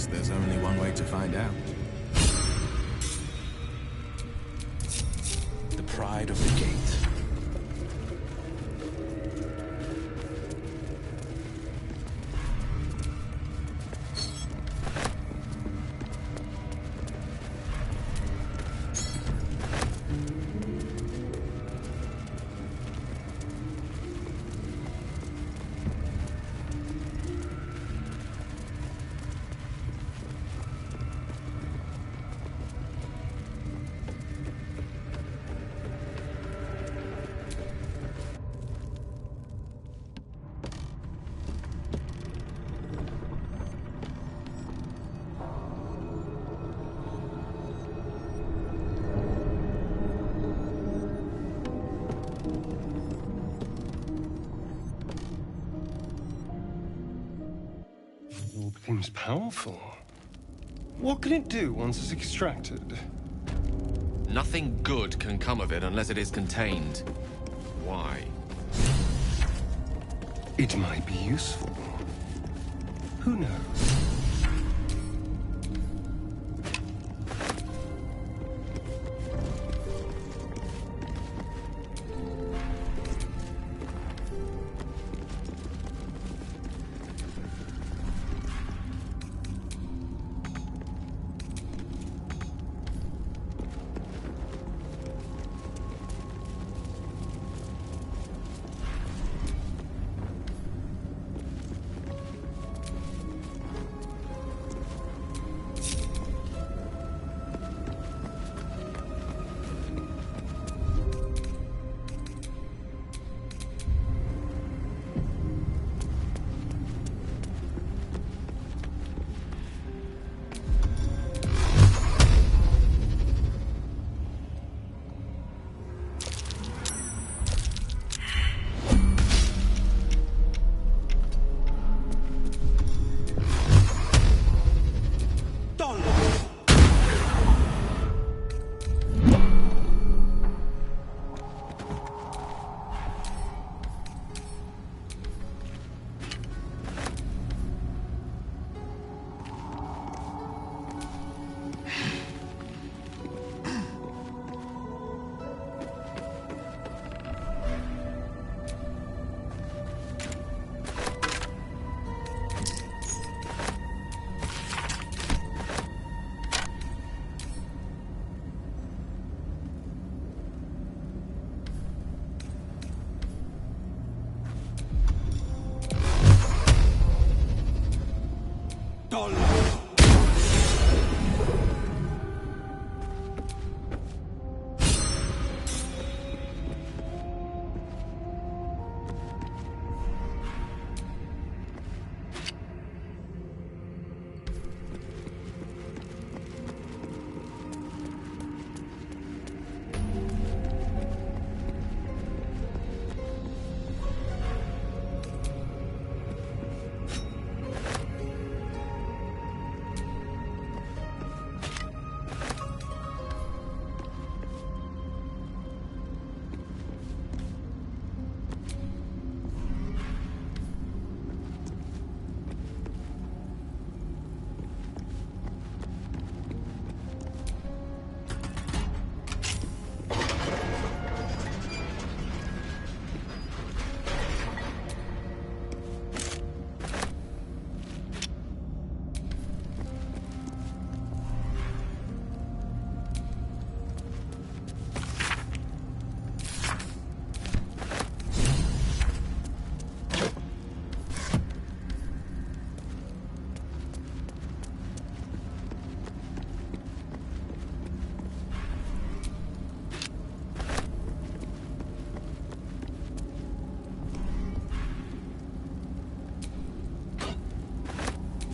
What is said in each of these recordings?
guess there's only one way to find out. The pride of the gate. Seems powerful. What can it do once it's extracted? Nothing good can come of it unless it is contained. Why? It might be useful. Who knows?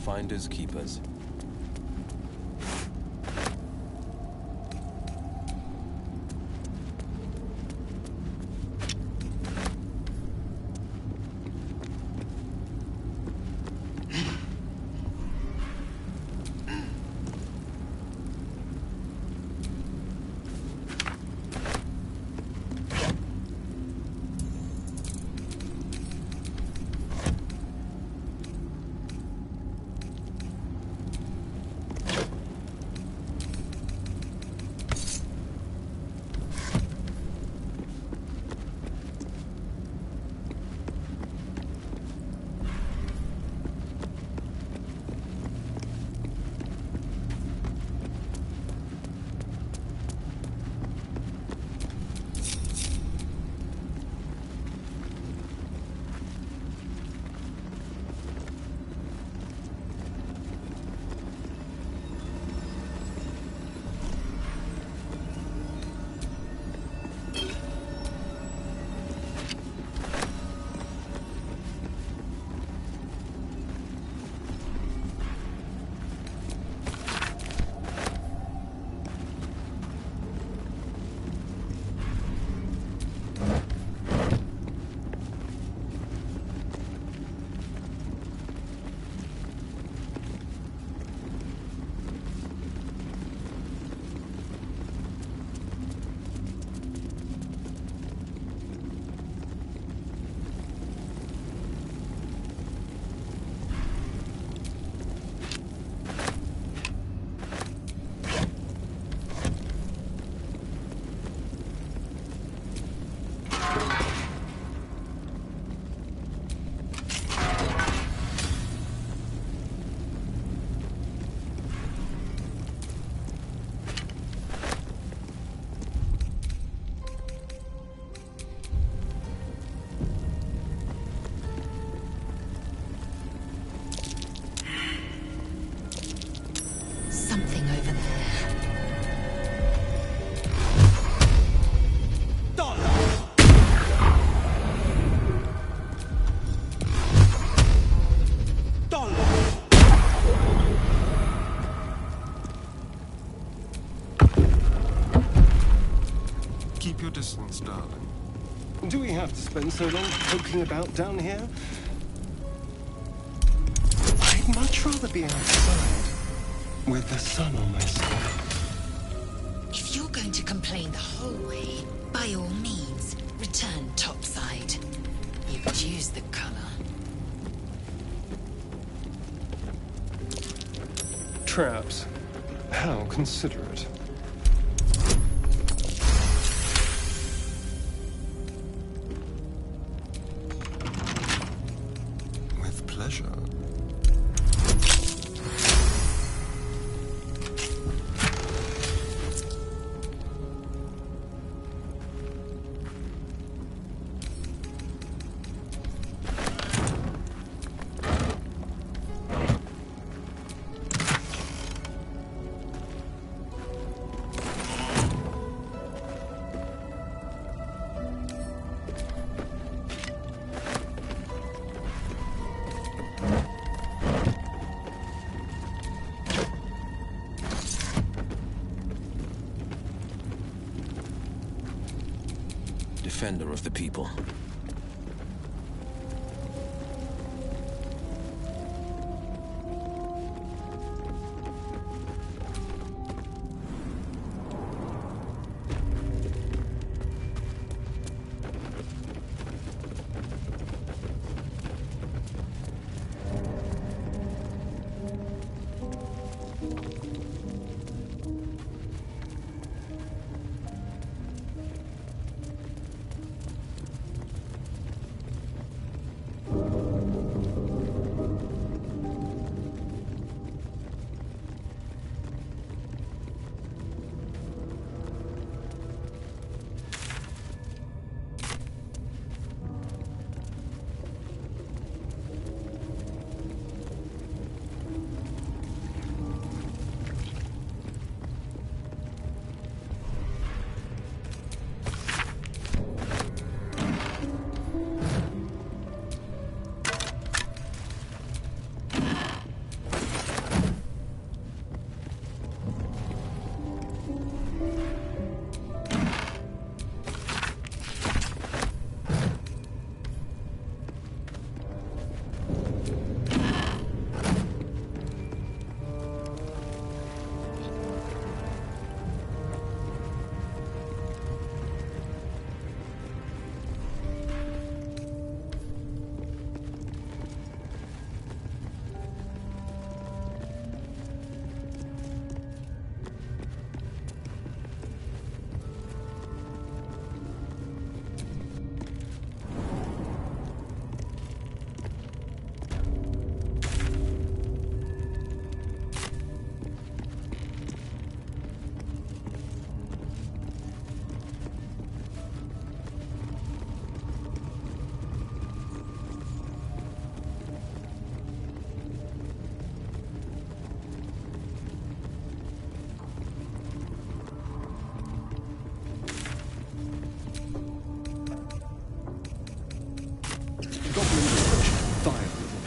Finders keepers. nonsense, darling. Do we have to spend so long poking about down here? I'd much rather be outside, with the sun on my side. If you're going to complain the whole way, by all means, return topside. You could use the color. Traps. How considerate. With pleasure. Defender of the people.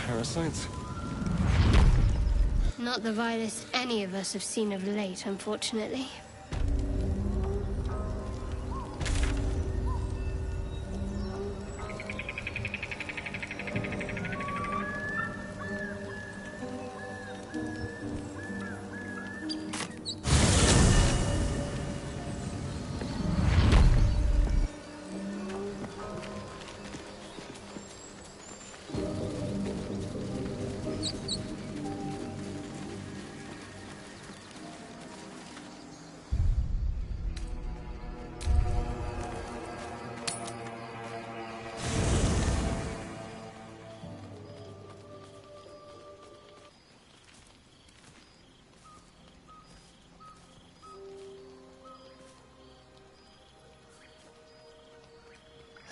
Parasites? Not the vilest any of us have seen of late, unfortunately.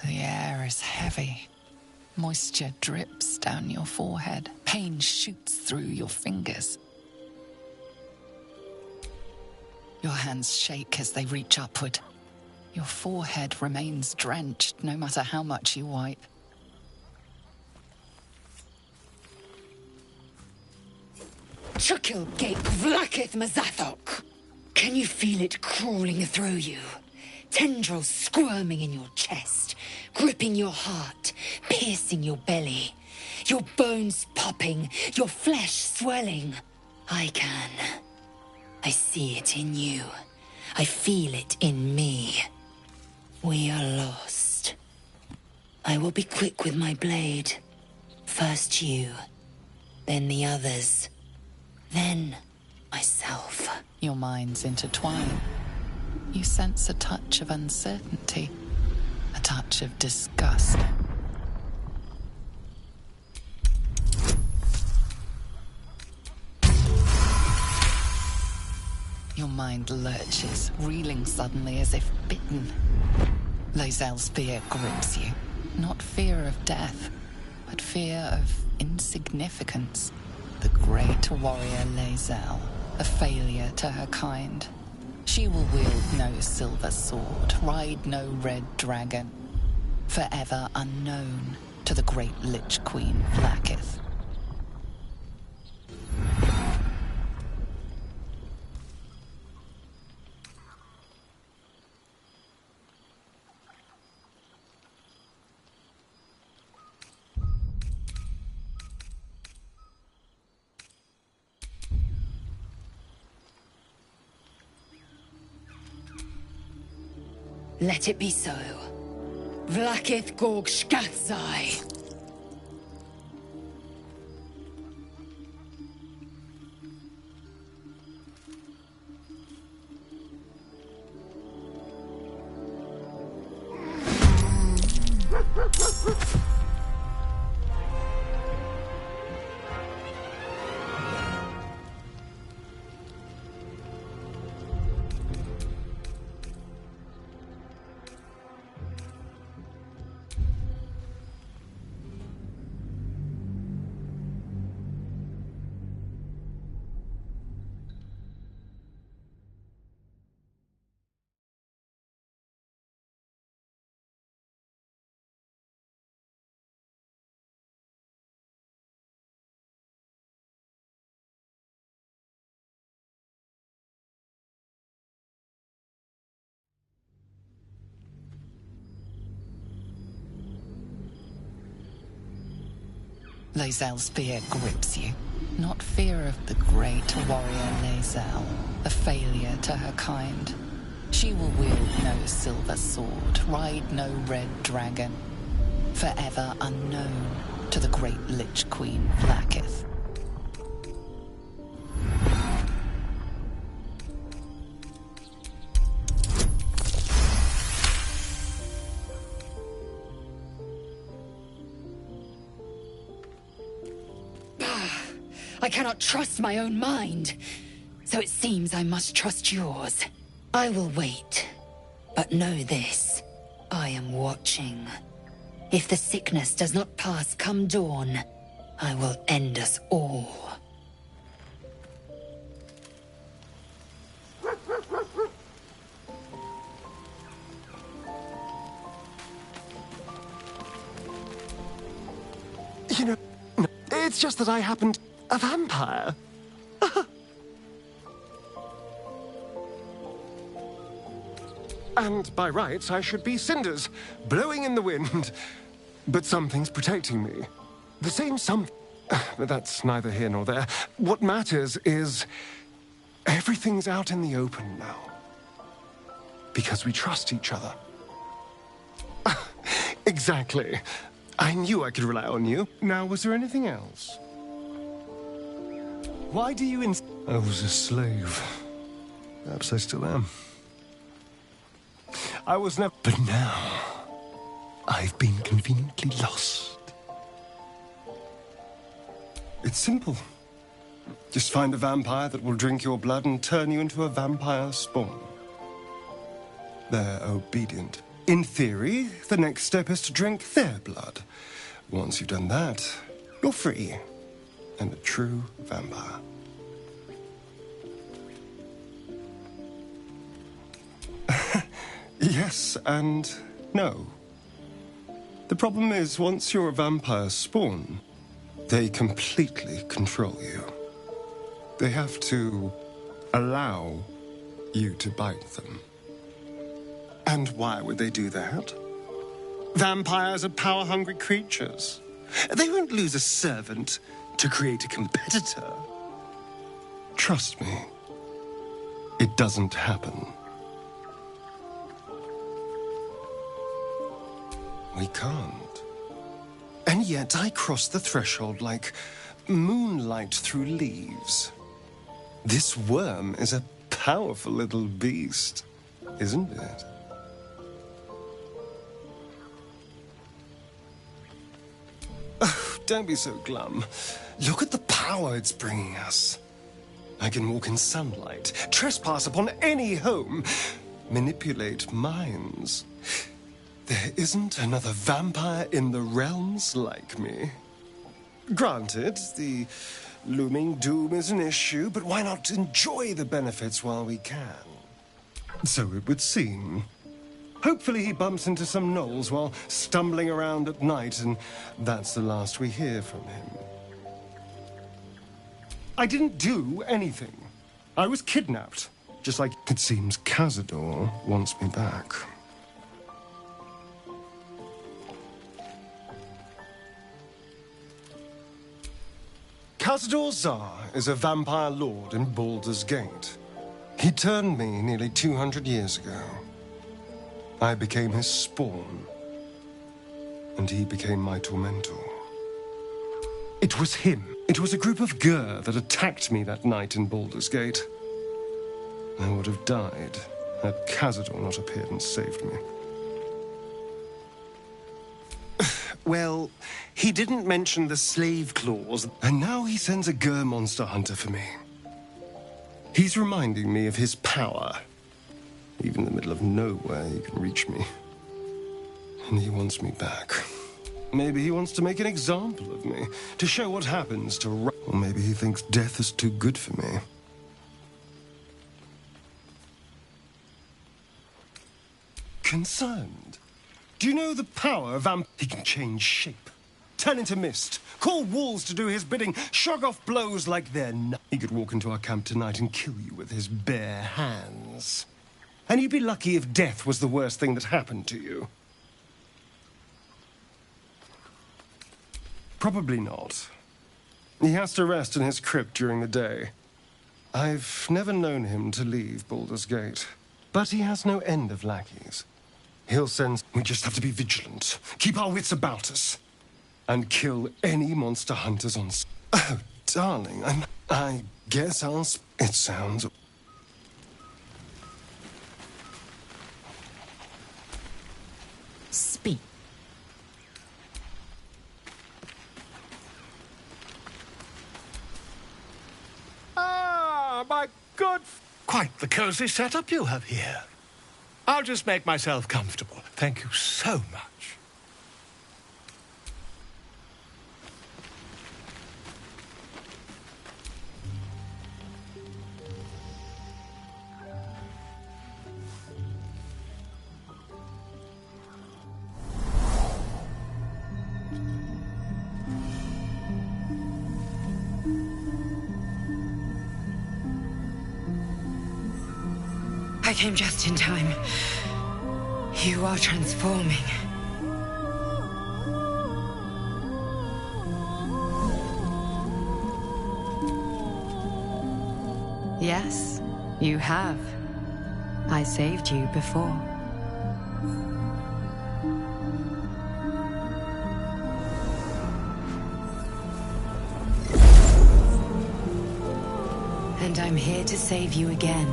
The air is heavy. Moisture drips down your forehead. Pain shoots through your fingers. Your hands shake as they reach upward. Your forehead remains drenched no matter how much you wipe. Chukil Gate Vlakith Mazathok. Can you feel it crawling through you? tendrils squirming in your chest, gripping your heart, piercing your belly, your bones popping, your flesh swelling. I can. I see it in you. I feel it in me. We are lost. I will be quick with my blade. First you, then the others, then myself. Your minds intertwine. You sense a touch of uncertainty, a touch of disgust. Your mind lurches, reeling suddenly as if bitten. Lae'zel's fear grips you. Not fear of death, but fear of insignificance. The great warrior Lae'zel, a failure to her kind. She will wield no silver sword, ride no red dragon. Forever unknown to the great Lich Queen Vlaakith. Let it be so. Vlaakith Gorg Shkathzai. Lae'zel's fear grips you. Not fear of the great warrior Lae'zel, a failure to her kind. She will wield no silver sword, ride no red dragon. Forever unknown to the great Lich Queen Vlaakith. I cannot trust my own mind, so it seems I must trust yours. I will wait, but know this. I am watching. If the sickness does not pass come dawn, I will end us all. You know, it's just that I happened a vampire. And by rights, I should be cinders, blowing in the wind. But something's protecting me. The same something. But that's neither here nor there. What matters is everything's out in the open now. Because we trust each other. Exactly. I knew I could rely on you. Now, was there anything else? Why do you I was a slave. Perhaps I still am. I was never... But now, I've been conveniently lost. It's simple. Just find a vampire that will drink your blood and turn you into a vampire spawn. They're obedient. In theory, the next step is to drink their blood. Once you've done that, you're free. And a true vampire. Yes and no. The problem is, once you're a vampire spawn, they completely control you. They have to allow you to bite them. And why would they do that? Vampires are power-hungry creatures. They won't lose a servant to create a competitor. Trust me, it doesn't happen. We can't. And yet I cross the threshold like moonlight through leaves. This worm is a powerful little beast, isn't it? Oh, don't be so glum. Look at the power it's bringing us. I can walk in sunlight, trespass upon any home, manipulate minds. There isn't another vampire in the realms like me. Granted, the looming doom is an issue, but why not enjoy the benefits while we can? So it would seem. Hopefully he bumps into some gnolls while stumbling around at night, and that's the last we hear from him. I didn't do anything. I was kidnapped. Just like it seems Cazador wants me back. Cazador Zar is a vampire lord in Baldur's Gate. He turned me nearly 200 years ago. I became his spawn, and he became my tormentor. It was him. It was a group of Gur that attacked me that night in Baldur's Gate. I would have died had Cazador not appeared and saved me. Well, he didn't mention the slave clause, and now he sends a Gur monster hunter for me. He's reminding me of his power. Even in the middle of nowhere, he can reach me. And he wants me back. Maybe he wants to make an example of me, to show what happens to... Or maybe he thinks death is too good for me. Concerned? Do you know the power of He can change shape, turn into mist, call walls to do his bidding, shrug off blows like they're He could walk into our camp tonight and kill you with his bare hands. And you'd be lucky if death was the worst thing that happened to you. Probably not. He has to rest in his crypt during the day. I've never known him to leave Baldur's Gate, but he has no end of lackeys. He'll send... We just have to be vigilant, keep our wits about us, and kill any monster hunters on... Oh, darling, I guess I'll... It sounds... Speak. Ah, my good... Quite the cozy setup you have here. I'll just make myself comfortable. Thank you so much. I came just in time. You are transforming. Yes, you have. I saved you before. And I'm here to save you again.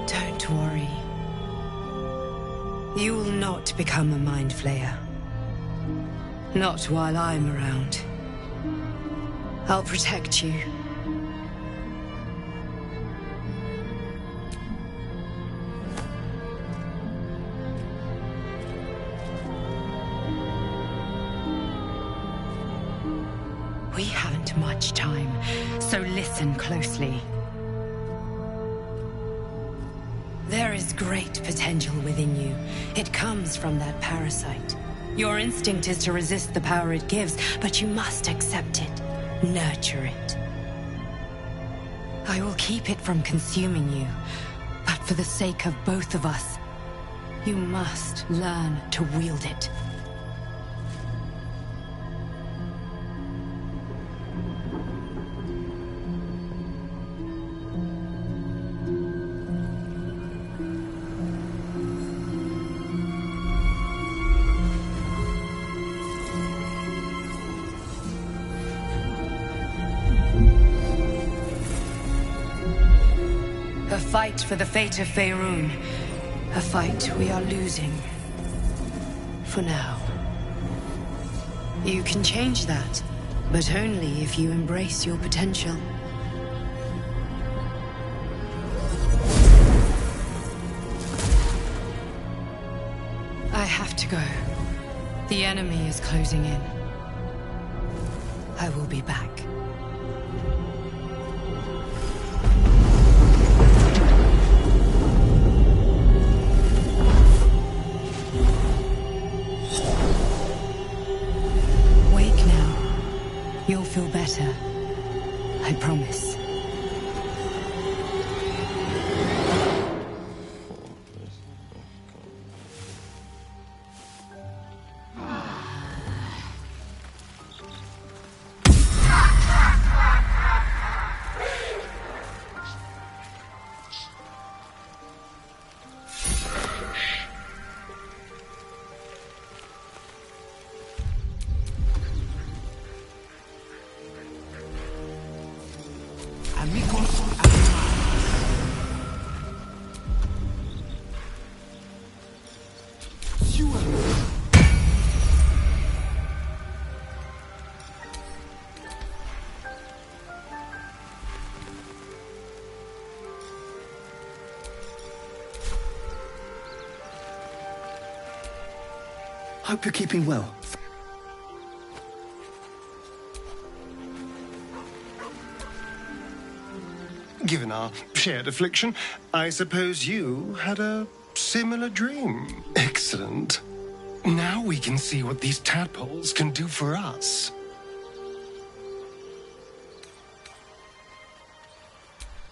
Don't worry. You will not become a mind flayer. Not while I'm around. I'll protect you. We haven't much time, so listen closely. There is great potential within you. It comes from that parasite. Your instinct is to resist the power it gives, but you must accept it. Nurture it. I will keep it from consuming you, but for the sake of both of us, you must learn to wield it. A fight for the fate of Faerun. A fight we are losing. For now. You can change that, but only if you embrace your potential. I have to go. The enemy is closing in. I will be back. You'll feel better. I promise. Hope you're keeping well. Given our shared affliction, I suppose you had a similar dream. Excellent. Now we can see what these tadpoles can do for us.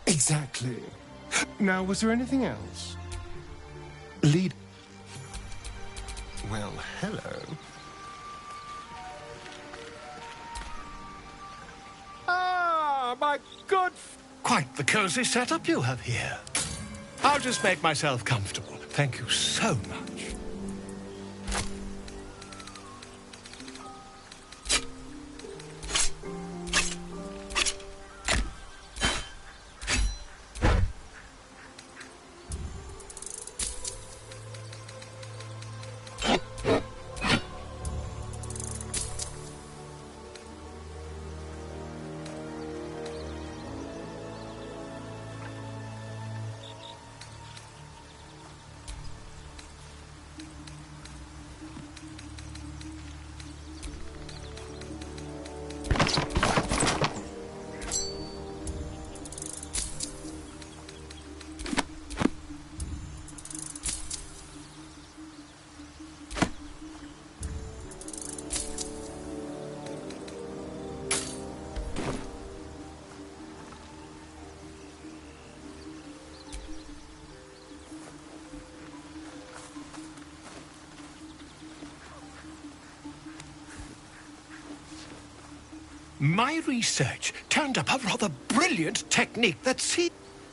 Exactly. Now, was there anything else? Lead. Well, hello. Ah, my good... Quite the cozy setup you have here. I'll just make myself comfortable. Thank you so much. My research turned up a rather brilliant technique that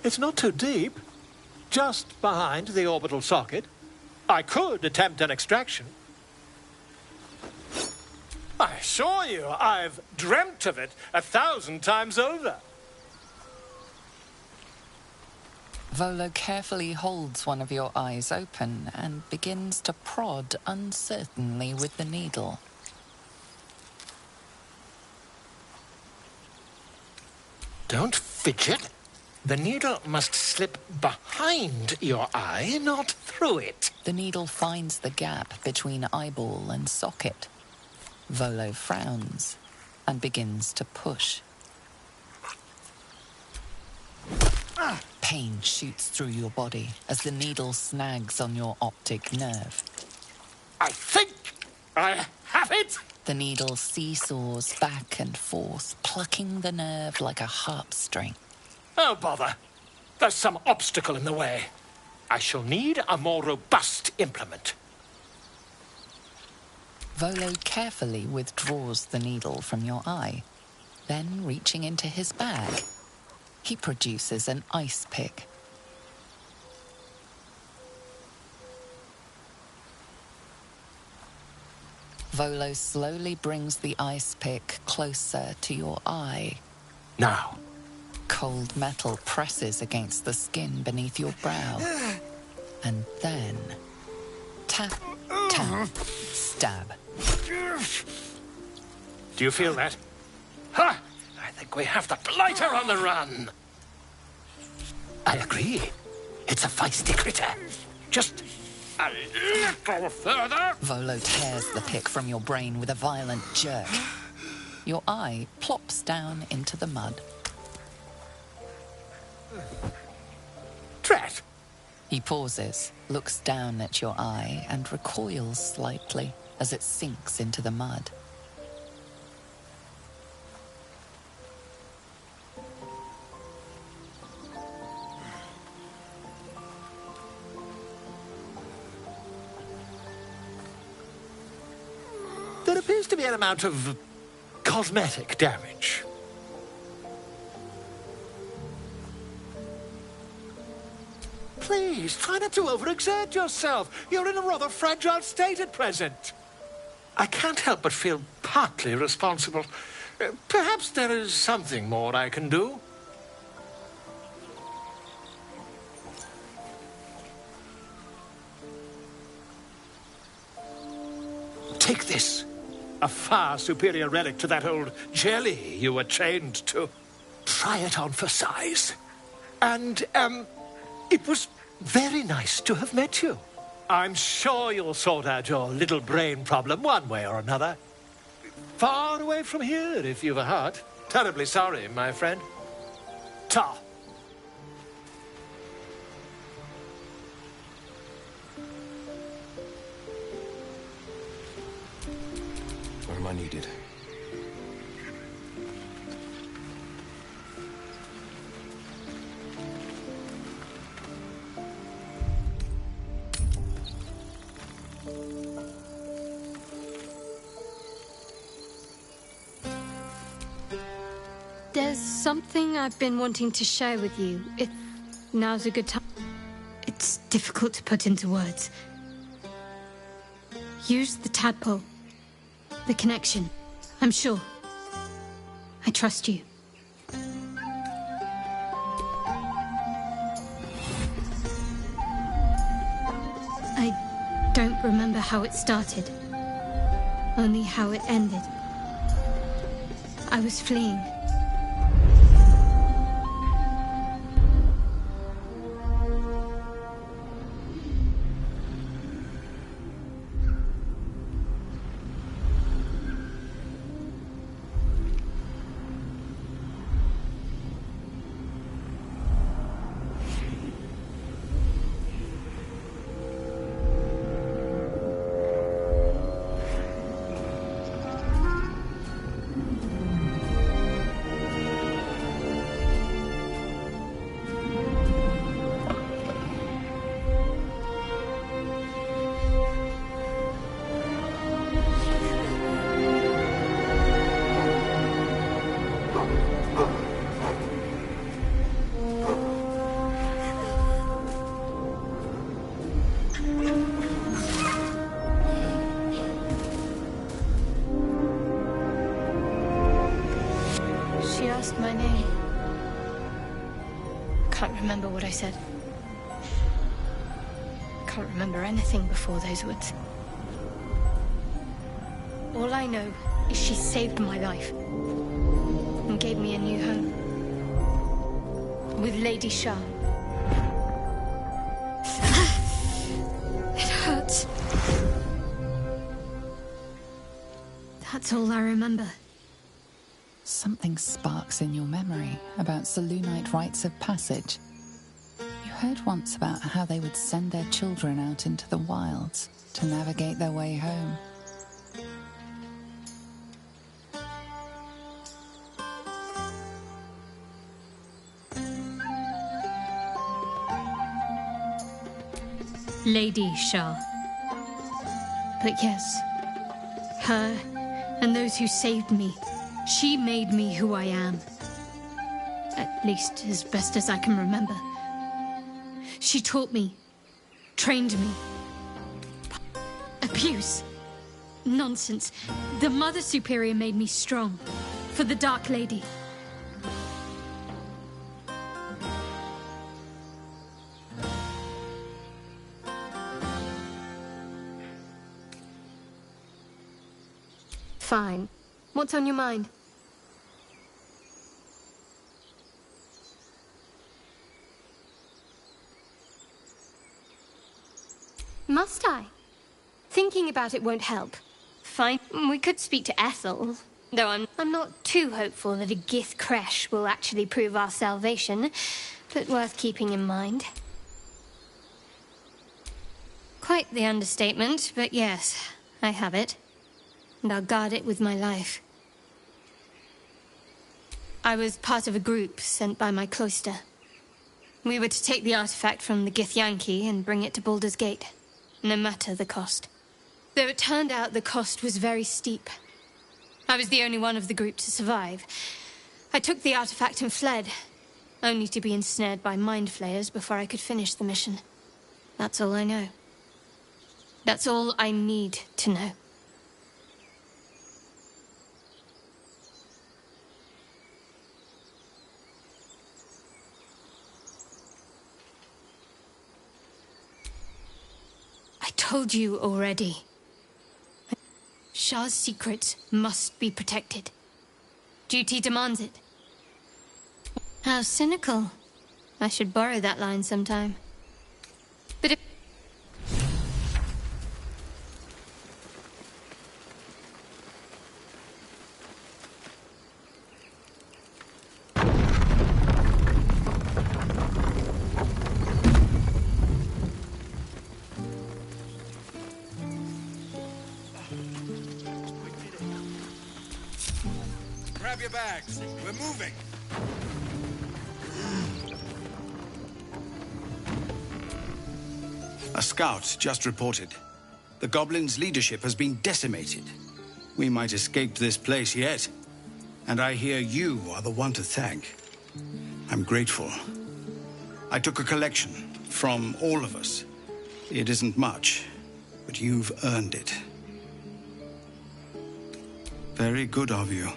It's not too deep. Just behind the orbital socket. I could attempt an extraction. I assure you, I've dreamt of it 1,000 times over. Volo carefully holds one of your eyes open and begins to prod uncertainly with the needle. Don't fidget. The needle must slip behind your eye, not through it. The needle finds the gap between eyeball and socket. Volo frowns and begins to push. Pain shoots through your body as the needle snags on your optic nerve. I think I have it! The needle seesaws back and forth, plucking the nerve like a harp string. Oh, bother. There's some obstacle in the way. I shall need a more robust implement. Volo carefully withdraws the needle from your eye. Then, reaching into his bag, he produces an ice pick. Volo slowly brings the ice pick closer to your eye. Now. Cold metal presses against the skin beneath your brow. And then... tap, tap, stab. Do you feel that? Ha! I think we have the blighter on the run. I agree. It's a feisty critter. Just a little further. Volo tears the pick from your brain with a violent jerk. Your eye plops down into the mud. Drat! He pauses, looks down at your eye, and recoils slightly as it sinks into the mud. There appears to be an amount of cosmetic damage. Please, try not to overexert yourself. You're in a rather fragile state at present. I can't help but feel partly responsible. Perhaps there is something more I can do. Take this. A far superior relic to that old jelly you were chained to. Try it on for size. And, it was very nice to have met you. I'm sure you'll sort out your little brain problem one way or another. Far away from here, if you've a heart. Terribly sorry, my friend. Ta. Where am I needed? There's something I've been wanting to share with you. If now's a good time. It's difficult to put into words. Use the tadpole. The connection. I'm sure. I trust you. I don't remember how it started. Only how it ended. I was fleeing. She asked my name. Can't remember what I said. Can't remember anything before those words. All I know is she saved my life and gave me a new home with Lady Shah. It hurts. That's all I remember. Something sparks in your memory about Selûnite rites of passage. You heard once about how they would send their children out into the wilds to navigate their way home. Lady Shah. But yes, her and those who saved me, she made me who I am. At least as best as I can remember. She taught me, trained me. Abuse. Nonsense. The Mother Superior made me strong. For the Dark Lady. Fine. What's on your mind? Must I? Thinking about it won't help. Fine, we could speak to Ethel. Though I'm not too hopeful that a Gith crash will actually prove our salvation, but worth keeping in mind. Quite the understatement, but yes, I have it. And I'll guard it with my life. I was part of a group sent by my cloister. We were to take the artifact from the Githyanki and bring it to Baldur's Gate, no matter the cost. Though it turned out the cost was very steep. I was the only one of the group to survive. I took the artifact and fled, only to be ensnared by mind flayers before I could finish the mission. That's all I know. That's all I need to know. I told you already. Shah's secrets must be protected. Duty demands it. How cynical. I should borrow that line sometime. But if... Grab your bags. We're moving. A scout just reported. The goblins' leadership has been decimated. We might escape this place yet. And I hear you are the one to thank. I'm grateful. I took a collection from all of us. It isn't much, but you've earned it. Very good of you.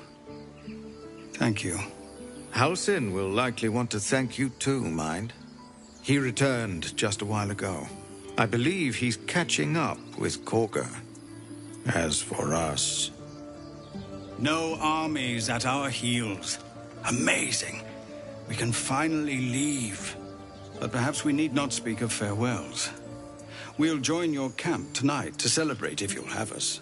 Thank you. Halsin will likely want to thank you too, Mind. He returned just a while ago. I believe he's catching up with Korga. As for us... No armies at our heels. Amazing. We can finally leave. But perhaps we need not speak of farewells. We'll join your camp tonight to celebrate if you'll have us.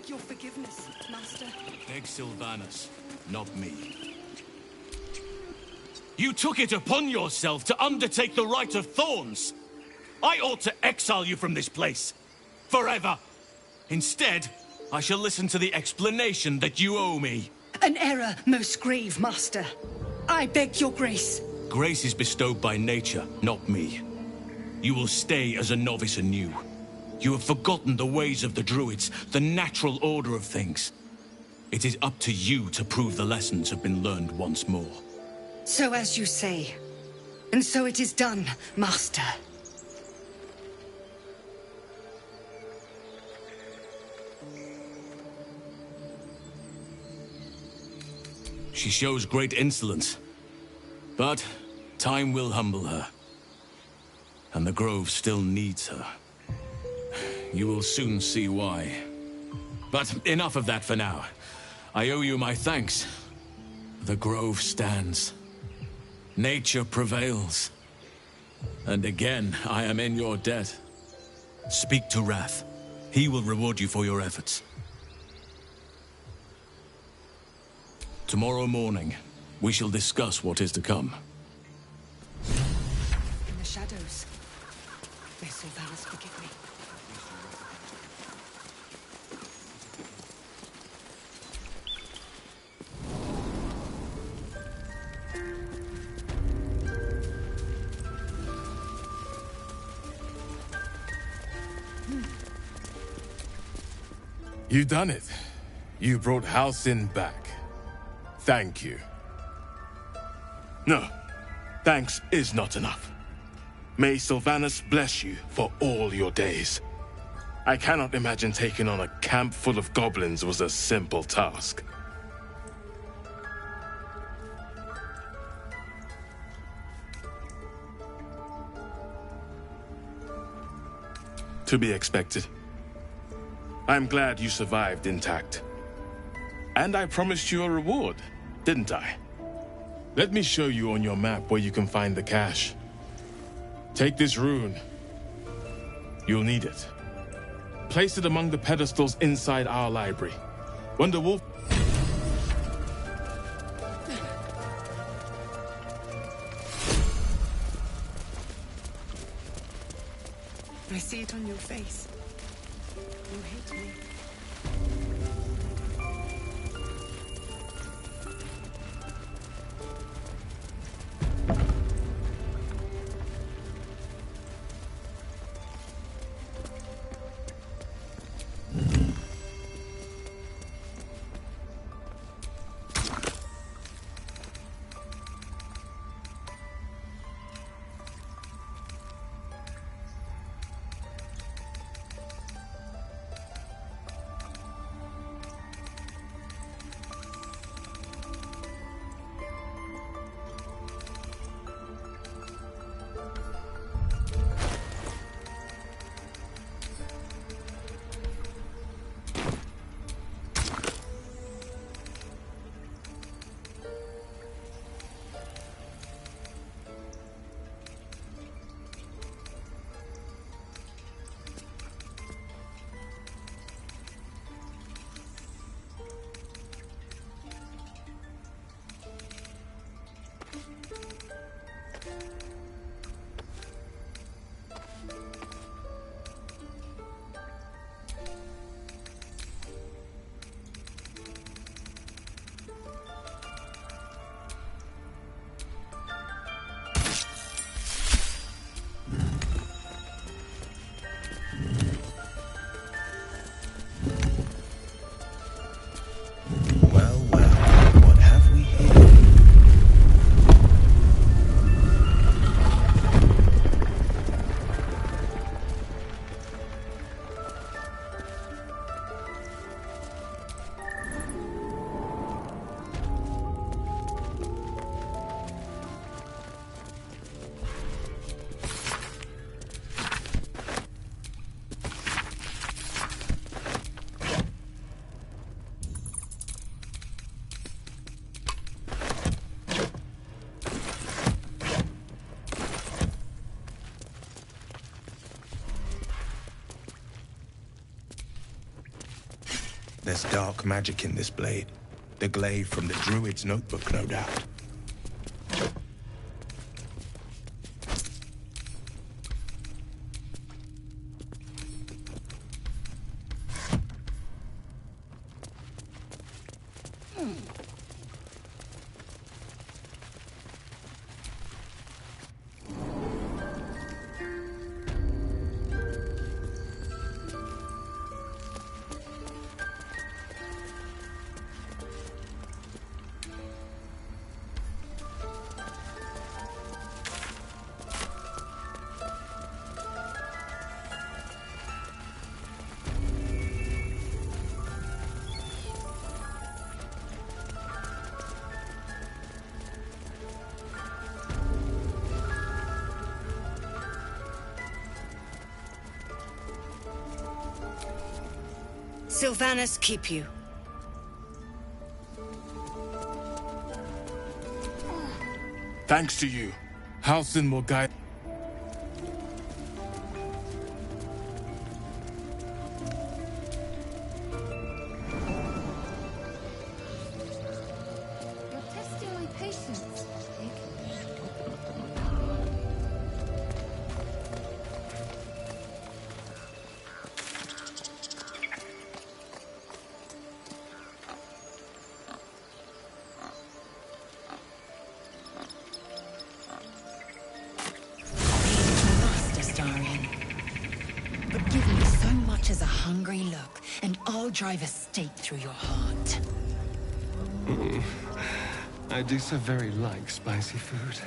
Your forgiveness, Master. Beg Sylvanas, not me. You took it upon yourself to undertake the Rite of Thorns. I ought to exile you from this place. Forever. Instead, I shall listen to the explanation that you owe me. An error, most grave, Master. I beg your grace. Grace is bestowed by nature, not me. You will stay as a novice anew. You have forgotten the ways of the Druids, the natural order of things. It is up to you to prove the lessons have been learned once more. So as you say, And so it is done, Master. She shows great insolence. But time will humble her. And the Grove still needs her. You will soon see why. But enough of that for now. I owe you my thanks. The Grove stands. Nature prevails. And again, I am in your debt. Speak to Wrath. He will reward you for your efforts. Tomorrow morning, we shall discuss what is to come. In the shadows. May Sylvanas forgive me. You done it. You brought Halcyon back. Thank you. No, thanks is not enough. May Sylvanas bless you for all your days. I cannot imagine taking on a camp full of goblins was a simple task. To be expected. I'm glad you survived intact. And I promised you a reward, didn't I? Let me show you on your map where you can find the cache. Take this rune. You'll need it. Place it among the pedestals inside our library. When the wolf... I see it on your face. You hate me. There's dark magic in this blade. The glaive from the druid's notebook, no doubt. Sylvanas keep you. Thanks to you, Halsin will guide. You're testing my patience. But give me so much as a hungry look, and I'll drive a stake through your heart. I do so very like spicy food.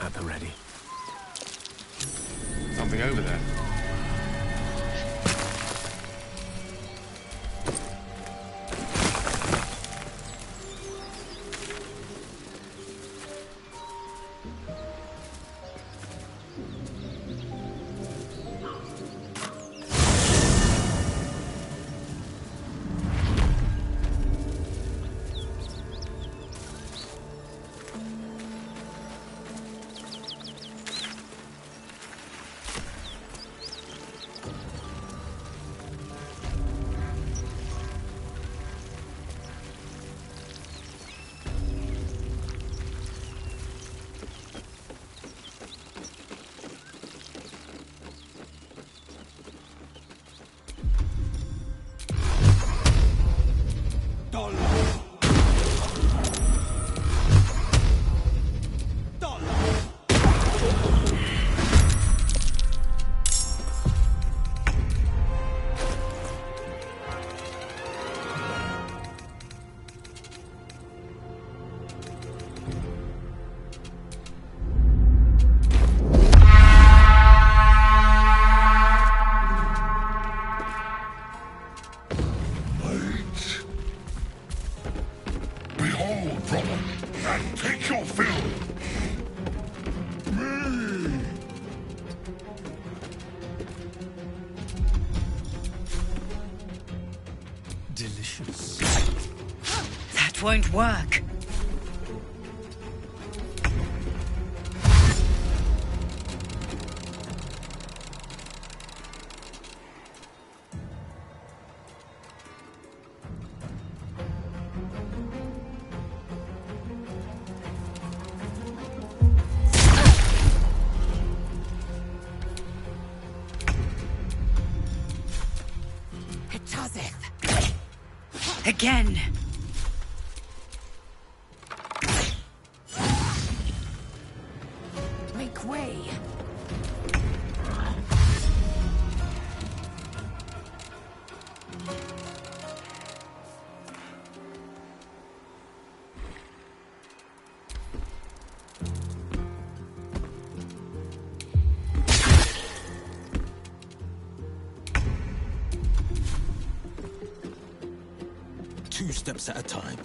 At the ready. Something over there. Delicious. That won't work. Again. Make way. 2 steps at a time.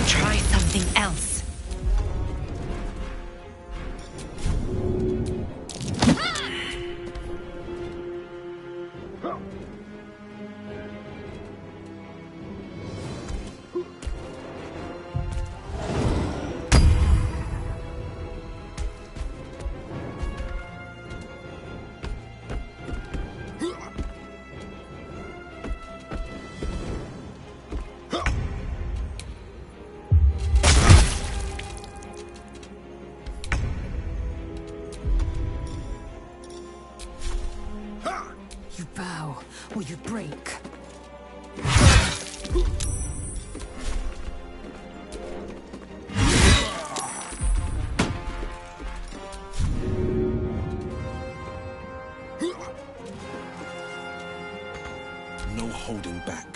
Try something else. You bow or you break. No holding back.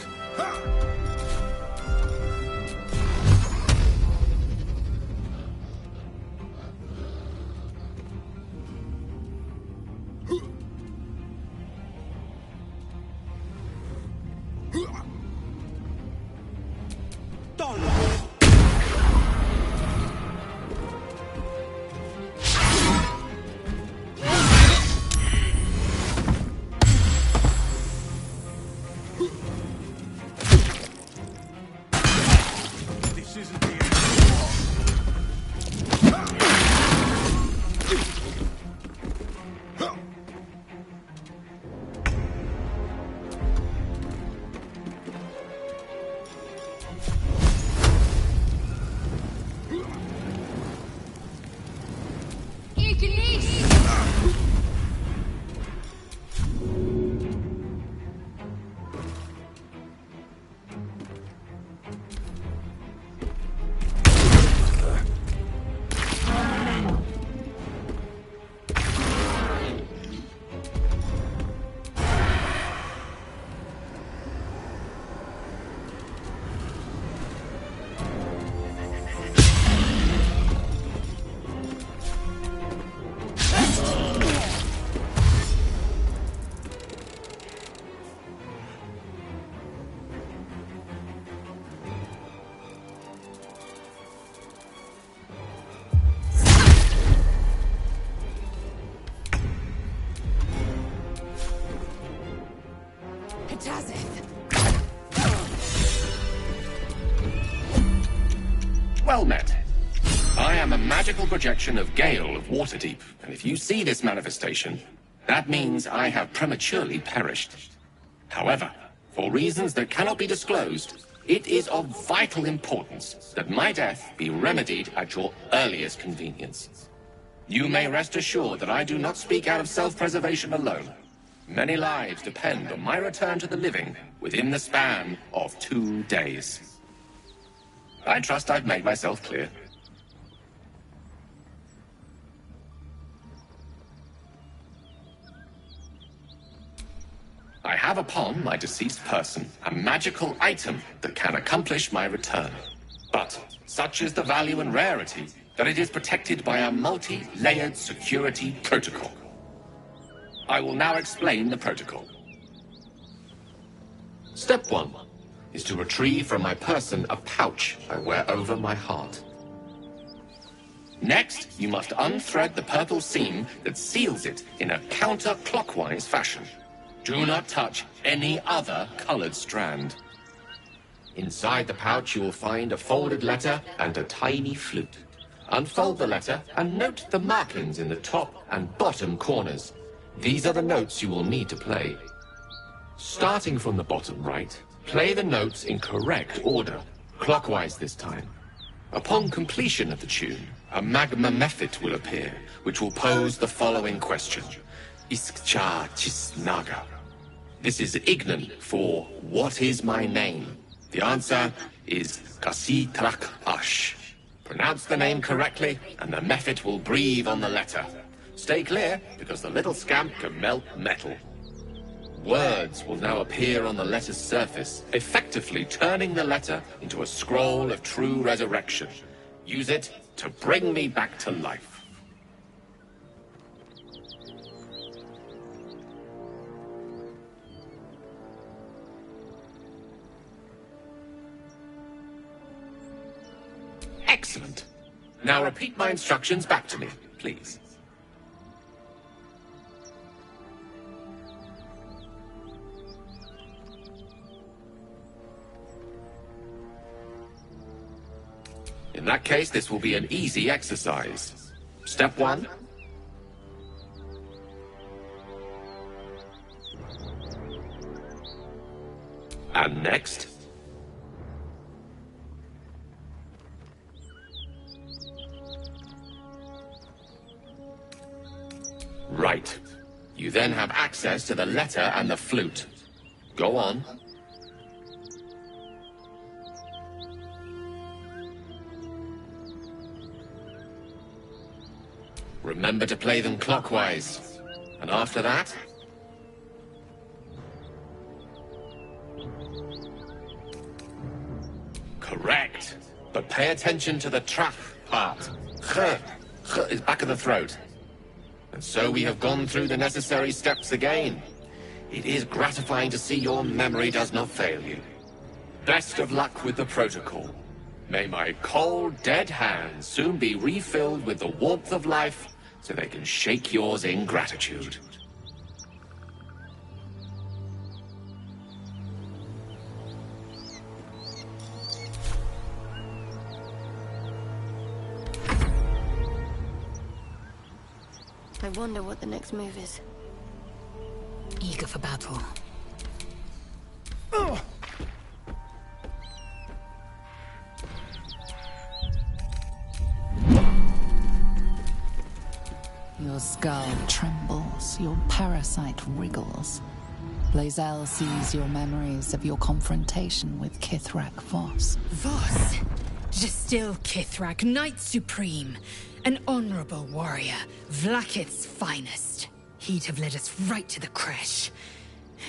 Well met. I am a magical projection of Gale of Waterdeep, and if you see this manifestation, that means I have prematurely perished. However, for reasons that cannot be disclosed, it is of vital importance that my death be remedied at your earliest convenience. You may rest assured that I do not speak out of self-preservation alone. Many lives depend on my return to the living within the span of 2 days. I trust I've made myself clear. I have upon my deceased person a magical item that can accomplish my return. But such is the value and rarity that it is protected by a multi-layered security protocol. I will now explain the protocol. Step 1. is to retrieve from my person a pouch I wear over my heart. Next, you must unthread the purple seam that seals it in a counterclockwise fashion. Do not touch any other colored strand. Inside the pouch, you will find a folded letter and a tiny flute. Unfold the letter and note the markings in the top and bottom corners. These are the notes you will need to play. Starting from the bottom right, play the notes in correct order, clockwise this time. Upon completion of the tune, a magma mephit will appear, which will pose the following question. Iskcha Chisnaga. This is Ignan for what is my name? The answer is Kasitrak Ash. Pronounce the name correctly, and the mephit will breathe on the letter. Stay clear, because the little scamp can melt metal. Words will now appear on the letter's surface, effectively turning the letter into a scroll of true resurrection. Use it to bring me back to life. Excellent. Now repeat my instructions back to me, please. In that case, this will be an easy exercise. Step 1. And next. Right. You then have access to the letter and the flute. Go on. Remember to play them clockwise. And after that? Correct. But pay attention to the trach part. Ch is back of the throat. And so we have gone through the necessary steps again. It is gratifying to see your memory does not fail you. Best of luck with the protocol. May my cold, dead hands soon be refilled with the warmth of life so they can shake yours in gratitude. I wonder what the next move is. Eager for battle. Your skull trembles, your parasite wriggles. Lae'zel sees your memories of your confrontation with Kithrak Voss. Voss? Justil Kithrak, Knight Supreme. An honorable warrior, Vlaakith's finest. He'd have led us right to the crash.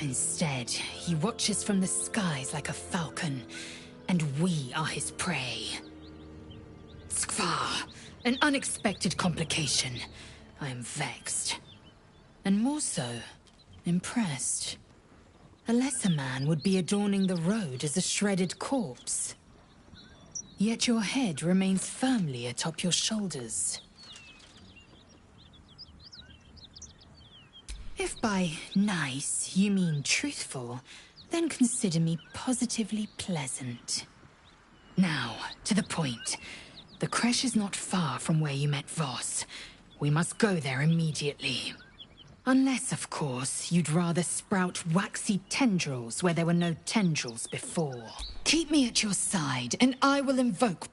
Instead, he watches from the skies like a falcon, and we are his prey. Skvar, an unexpected complication. I am vexed. And more so, impressed. A lesser man would be adorning the road as a shredded corpse. Yet your head remains firmly atop your shoulders. If by nice you mean truthful, then consider me positively pleasant. Now, to the point. The crash is not far from where you met Voss. We must go there immediately. Unless, of course, you'd rather sprout waxy tendrils where there were no tendrils before. Keep me at your side, and I will invoke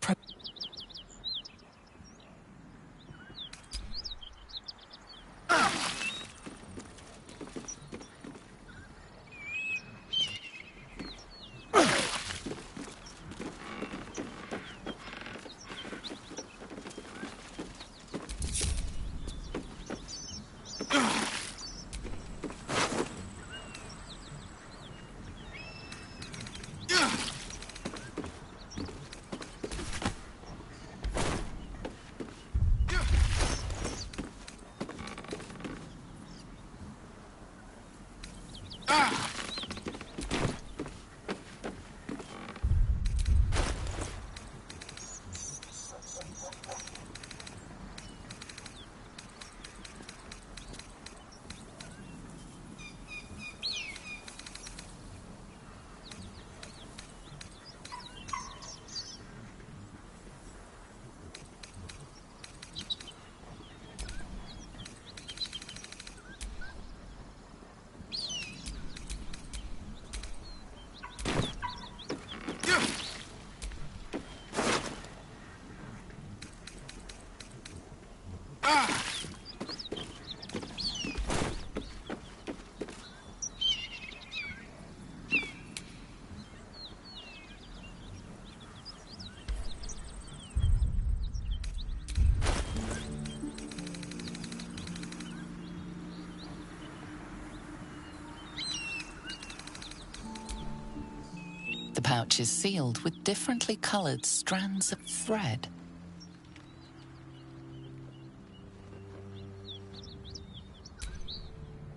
The pouch is sealed with differently coloured strands of thread.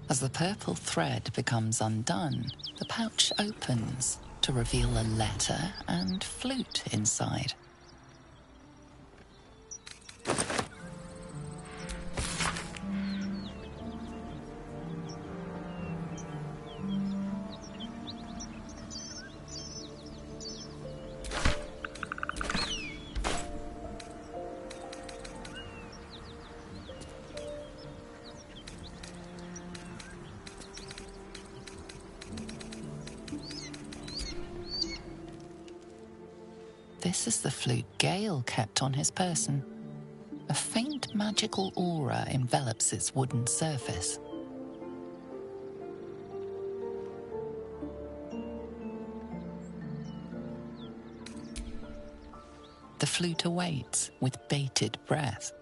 As the purple thread becomes undone, the pouch opens to reveal a letter and flute inside. This is the flute Gale kept on his person. A faint magical aura envelops its wooden surface. The flute awaits with bated breath.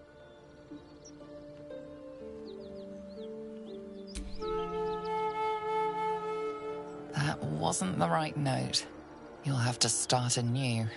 That wasn't the right note. You'll have to start anew.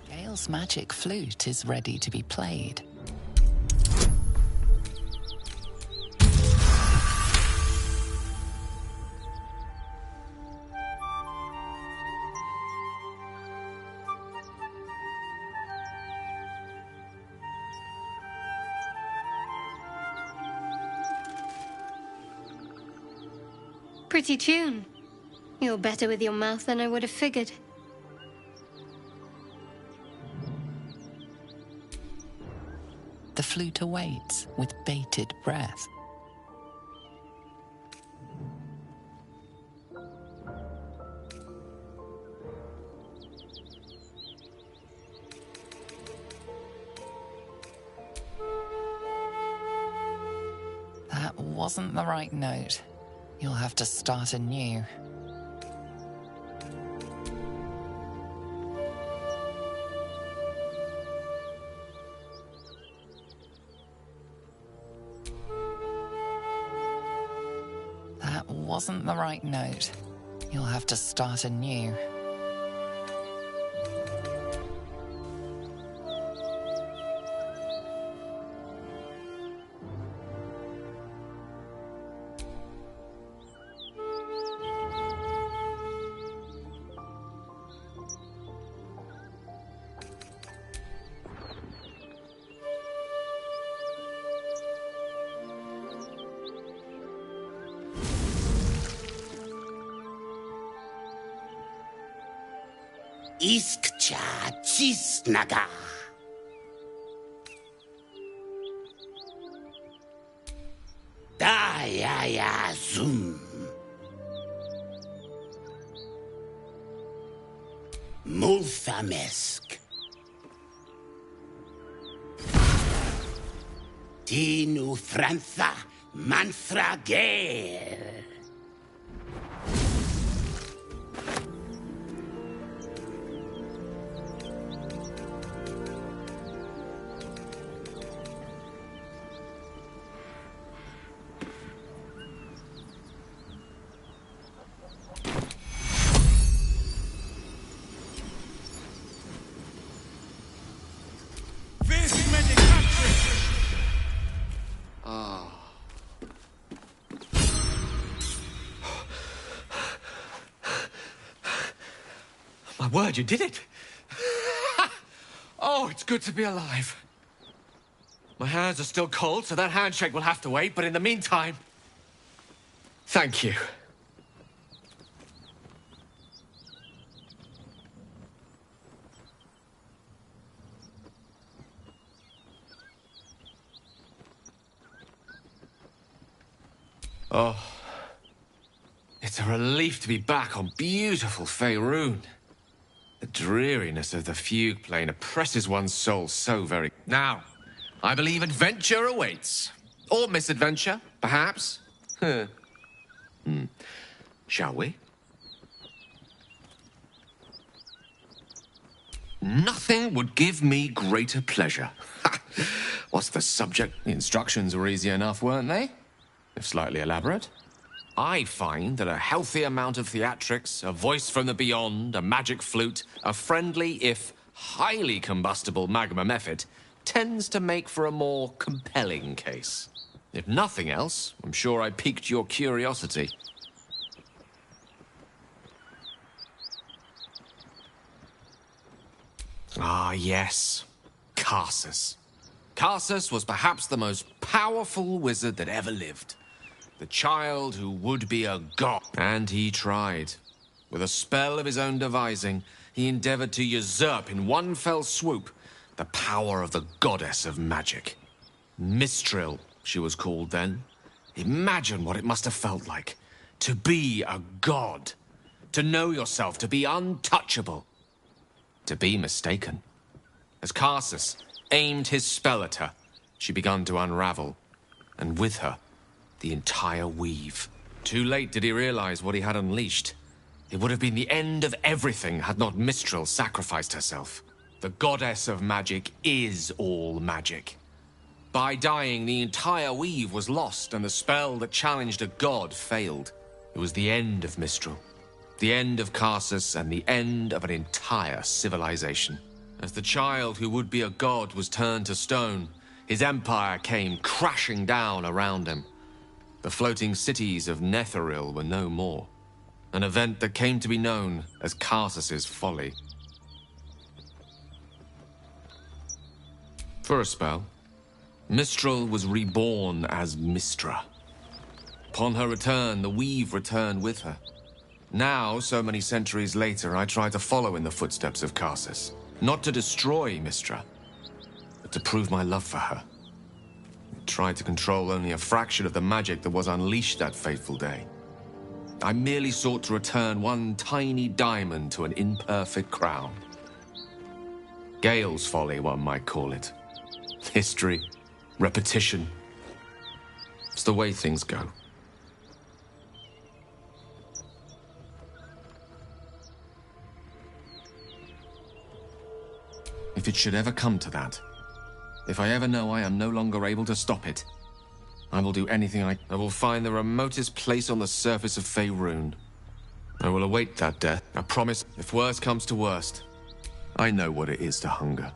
Gale's magic flute is ready to be played. Pretty tune. You're better with your mouth than I would have figured. The flute awaits with bated breath. That wasn't the right note. You'll have to start anew. That wasn't the right note. You'll have to start anew. Iskcha Cisnaga. Dayaya Zum. Multhamesk. Tinu Frantha Manthra Gale. Ah, Good, you did it. Oh, it's good to be alive. My hands are still cold, so that handshake will have to wait, but in the meantime, thank you. Oh, it's a relief to be back on beautiful Faerun. The dreariness of the fugue plane oppresses one's soul so very... Now, I believe adventure awaits. Or misadventure, perhaps. Shall we? Nothing would give me greater pleasure. What's the subject? The instructions were easy enough, weren't they? If slightly elaborate. I find that a healthy amount of theatrics, a voice from the beyond, a magic flute, a friendly, if highly combustible magma method, tends to make for a more compelling case. If nothing else, I'm sure I piqued your curiosity. Ah, yes. Karsus. Karsus was perhaps the most powerful wizard that ever lived. The child who would be a god. And he tried. With a spell of his own devising, he endeavored to usurp in one fell swoop the power of the goddess of magic. Mistral, she was called then. Imagine what it must have felt like. To be a god. To know yourself, to be untouchable. To be mistaken. As Karsus aimed his spell at her, she began to unravel. And with her, the entire weave. Too late did he realize what he had unleashed. It would have been the end of everything had not Mistral sacrificed herself. The goddess of magic is all magic. By dying, the entire weave was lost, and the spell that challenged a god failed. It was the end of Mistral. The end of Karsus, and the end of an entire civilization. As the child who would be a god was turned to stone, his empire came crashing down around him. The floating cities of Netheril were no more. An event that came to be known as Karsus's folly. For a spell, Mistral was reborn as Mistra. Upon her return, the weave returned with her. Now, so many centuries later, I try to follow in the footsteps of Karsus. Not to destroy Mistra, but to prove my love for her. I tried to control only a fraction of the magic that was unleashed that fateful day. I merely sought to return one tiny diamond to an imperfect crown. Gale's folly, one might call it. History, repetition. It's the way things go. If it should ever come to that, if I ever know I am no longer able to stop it, I will do anything I will find the remotest place on the surface of Faerun. I will await that death. I promise, if worst comes to worst, I know what it is to hunger.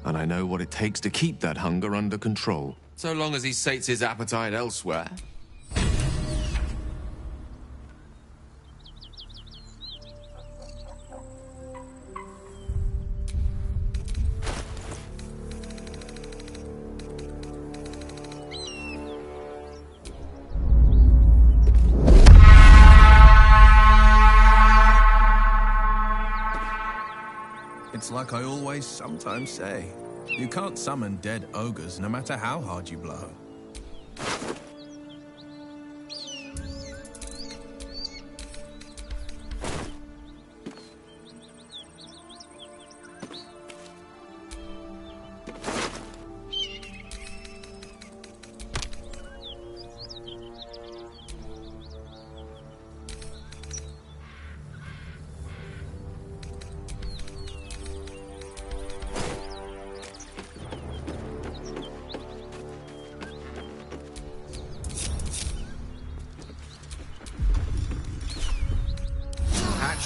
And I know what it takes to keep that hunger under control. So long as he sates his appetite elsewhere. It's like I always sometimes say. You can't summon dead ogres no matter how hard you blow.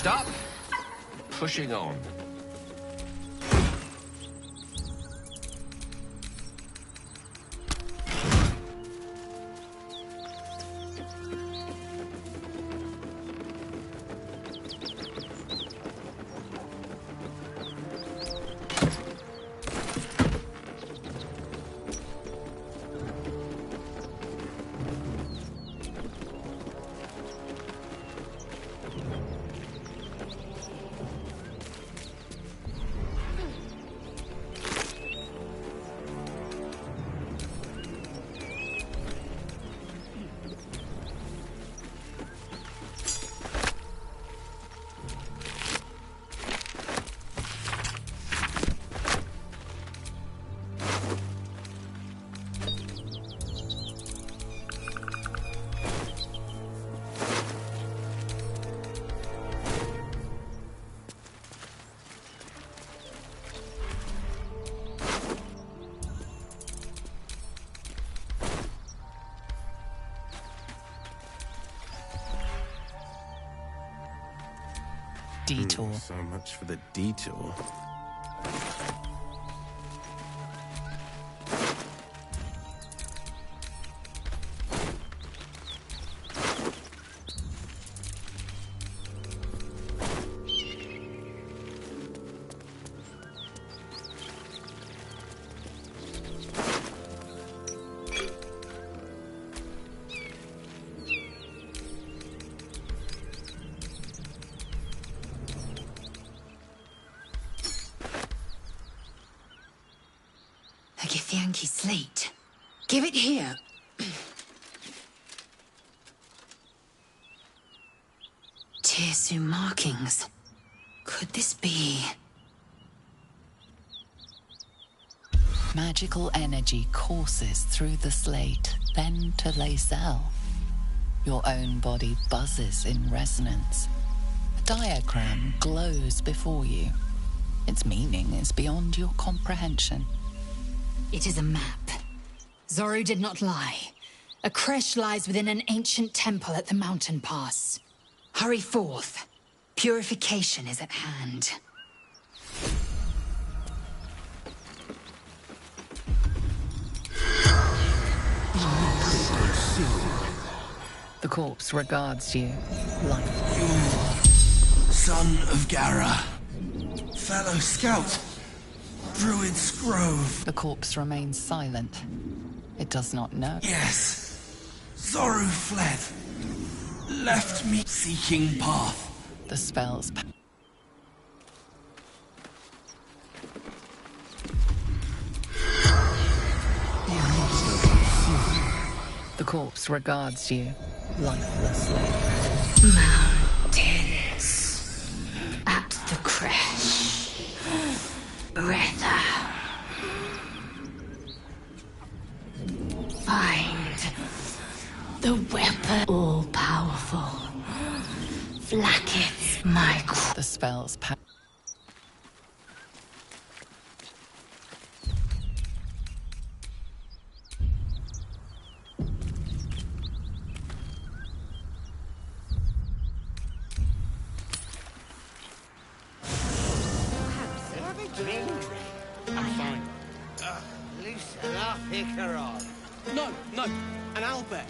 Up, pushing on. detour. So much for the detour. A Githyanki slate. Give it here. Tirsu markings. Could this be? Magical energy courses through the slate, then to Lae'zel. Your own body buzzes in resonance. A diagram glows before you. Its meaning is beyond your comprehension. It is a map. Zoru did not lie. A creche lies within an ancient temple at the mountain pass. Hurry forth. Purification is at hand. The corpse regards you, lifeless. Son of Gara. Fellow scout. Druid's Grove. The corpse remains silent. It does not know. Yes. Zoru fled. Left me seeking path. The spell's The corpse regards you, lifelessly. Mountains. At the creche. Retha. Find the weapon. All-powerful. Flackets my... The spell's power. I'm fine. Loosen up, Icaron. No, an owlbear.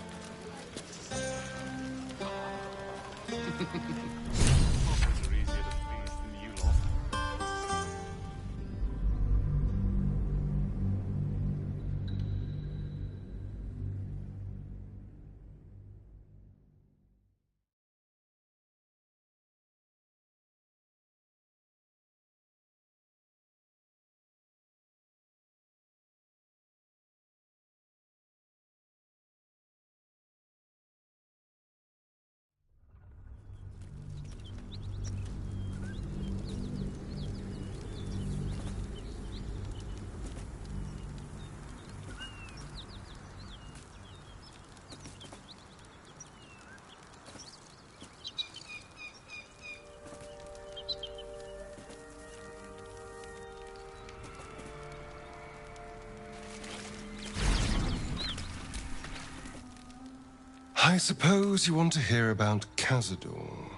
I suppose you want to hear about Cazador.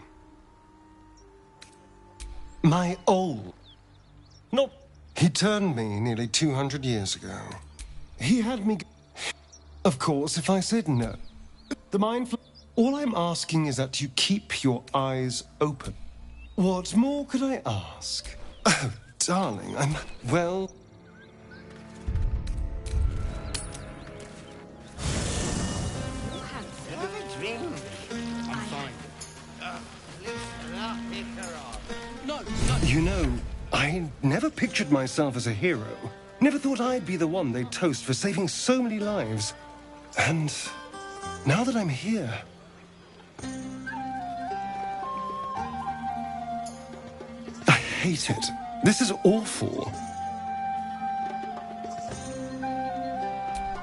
My old... Not... He turned me nearly 200 years ago. He had me... Of course, if I said no. The mind... All I'm asking is that you keep your eyes open. What more could I ask? Oh, darling, I'm... Well... I'm fine. Loosen up, Icaron. No. You know, I never pictured myself as a hero. Never thought I'd be the one they'd toast for saving so many lives. And now that I'm here... I hate it. This is awful.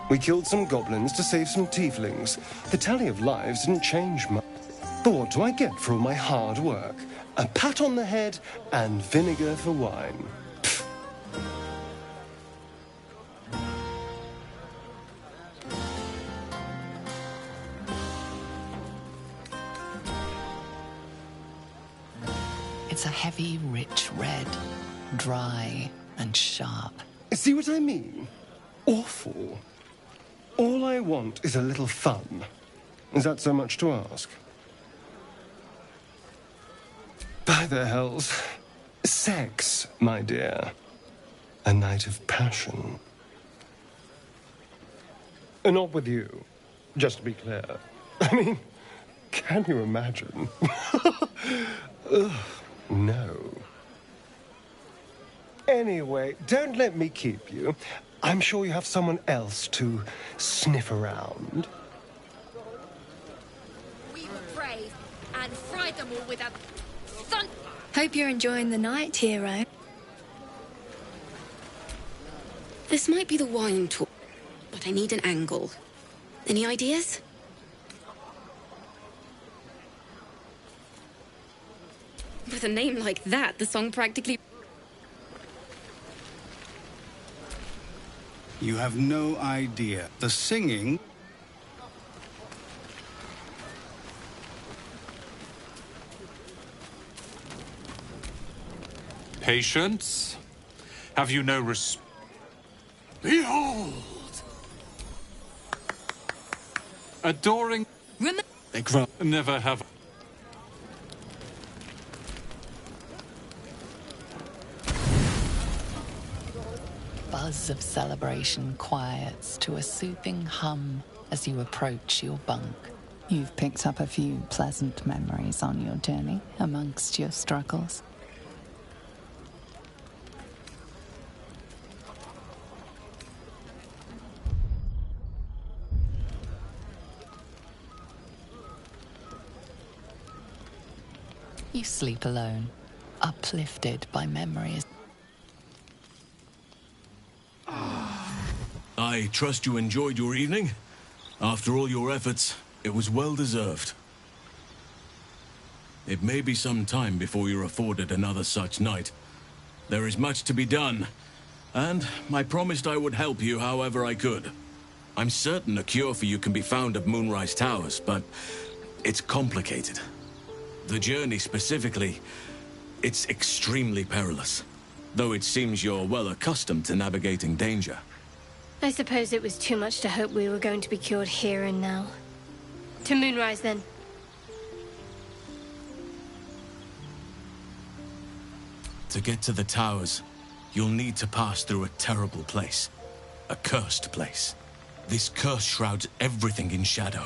We killed some goblins to save some tieflings. The tally of lives didn't change much. But what do I get for all my hard work? A pat on the head and vinegar for wine. Pfft. It's a heavy, rich red, dry and sharp. See what I mean? Awful. All I want is a little fun. Is that so much to ask? By the hells. Sex, my dear. A night of passion. Not with you, just to be clear. I mean, can you imagine? Ugh, no. Anyway, don't let me keep you. I'm sure you have someone else to sniff around. We were brave and fried them all with a thun. Hope you're enjoying the night, hero. This might be the wine talk, but I need an angle. Any ideas? With a name like that, the song practically... You have no idea. The singing... Patience? Have you no Behold! Adoring... Never have... Buzz of celebration quiets to a soothing hum as you approach your bunk. You've picked up a few pleasant memories on your journey amongst your struggles. You sleep alone, uplifted by memories. I trust you enjoyed your evening. After all your efforts, it was well deserved. It may be some time before you're afforded another such night. There is much to be done, and I promised I would help you however I could. I'm certain a cure for you can be found at Moonrise Towers, but it's complicated. The journey specifically, it's extremely perilous, though it seems you're well accustomed to navigating danger. I suppose it was too much to hope we were going to be cured here and now. To Moonrise, then. To get to the towers, you'll need to pass through a terrible place. A cursed place. This curse shrouds everything in shadow.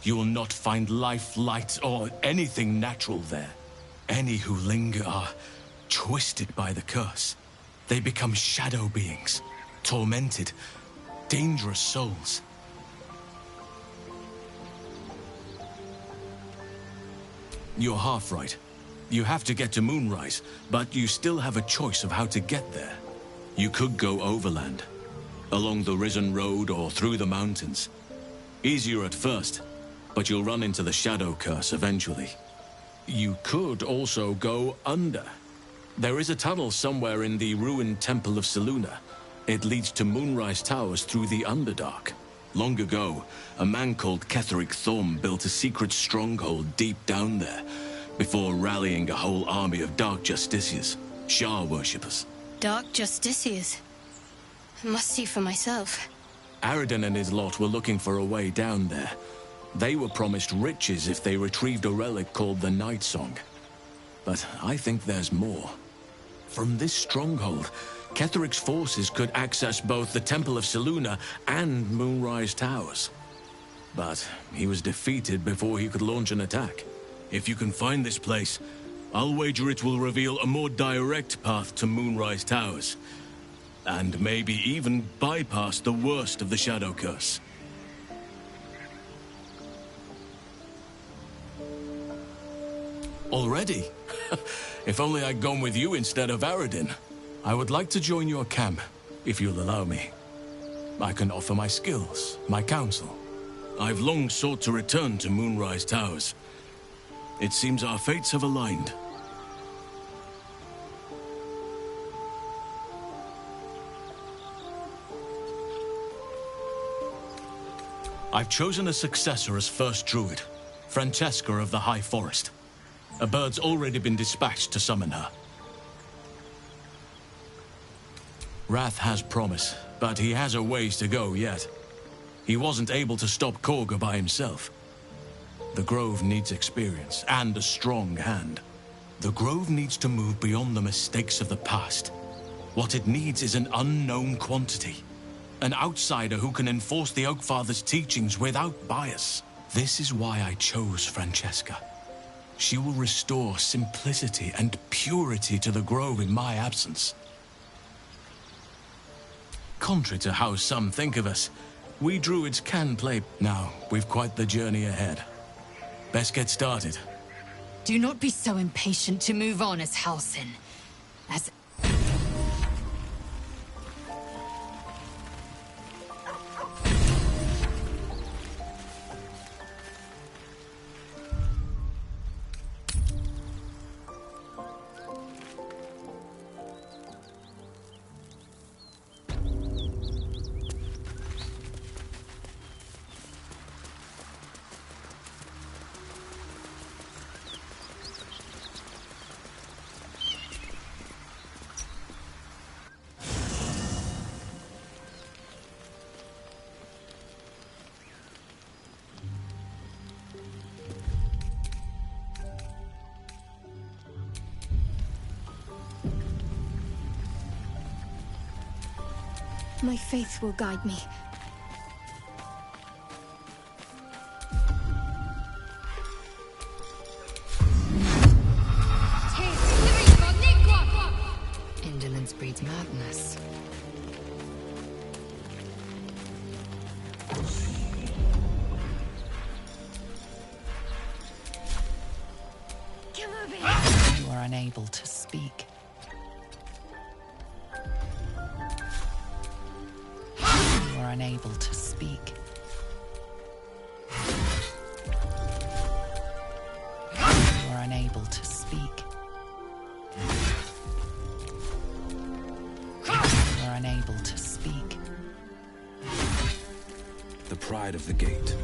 You will not find life, light, or anything natural there. Any who linger are twisted by the curse. They become shadow beings, tormented, dangerous souls. You're half right. You have to get to Moonrise, but you still have a choice of how to get there. You could go overland, along the Risen Road or through the mountains. Easier at first, but you'll run into the shadow curse eventually. You could also go under. There is a tunnel somewhere in the ruined Temple of Selûne. It leads to Moonrise Towers through the Underdark. Long ago, a man called Ketheric Thorm built a secret stronghold deep down there, before rallying a whole army of Dark Justiciars, Shah worshippers. Dark Justiciars. I must see for myself. Aradin and his lot were looking for a way down there. They were promised riches if they retrieved a relic called the Night Song. But I think there's more. From this stronghold, Ketheric's forces could access both the Temple of Selûne and Moonrise Towers. But he was defeated before he could launch an attack. If you can find this place, I'll wager it will reveal a more direct path to Moonrise Towers. And maybe even bypass the worst of the Shadow Curse. Already? If only I'd gone with you instead of Aradin. I would like to join your camp, if you'll allow me. I can offer my skills, my counsel. I've long sought to return to Moonrise Towers. It seems our fates have aligned. I've chosen a successor as first druid, Francesca of the High Forest. A bird's already been dispatched to summon her. Wrath has promise, but he has a ways to go yet. He wasn't able to stop Korga by himself. The Grove needs experience and a strong hand. The Grove needs to move beyond the mistakes of the past. What it needs is an unknown quantity. An outsider who can enforce the Oakfather's teachings without bias. This is why I chose Francesca. She will restore simplicity and purity to the Grove in my absence. Contrary to how some think of us, we druids can play. Now, we've quite the journey ahead. Best get started. Do not be so impatient to move on as Halsin. As... My faith will guide me. Indolence breeds madness. You are unable to speak. You are unable to speak. You are unable to speak. You are unable to speak. The pride of the gate.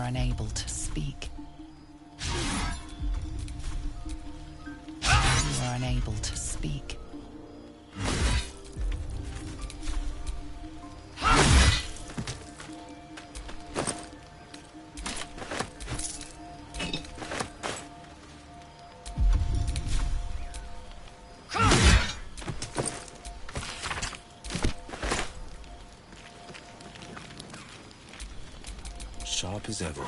Unable to speak. You are unable to speak. Sharp as ever.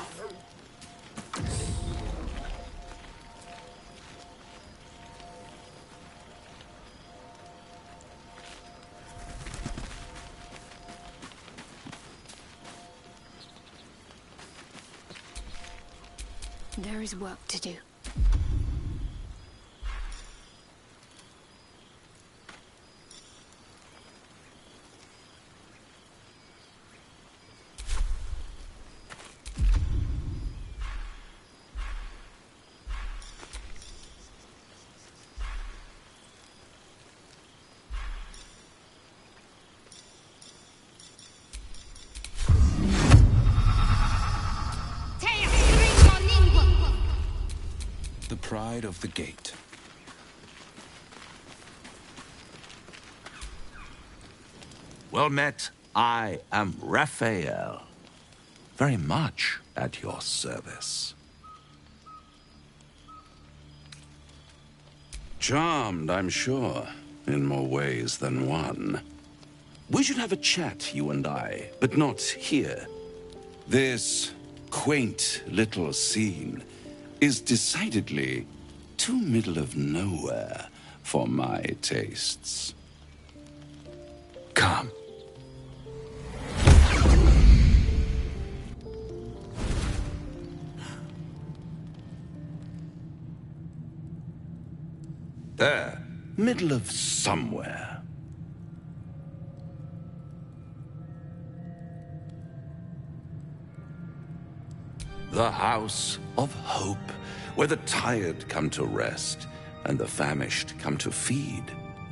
There is work to do. side of the gate. Well met. I am Raphael. Very much at your service. Charmed, I'm sure, in more ways than one. We should have a chat, you and I, but not here. This quaint little scene is decidedly too middle of nowhere for my tastes. Come. There, middle of somewhere. The House of Hope, where the tired come to rest and the famished come to feed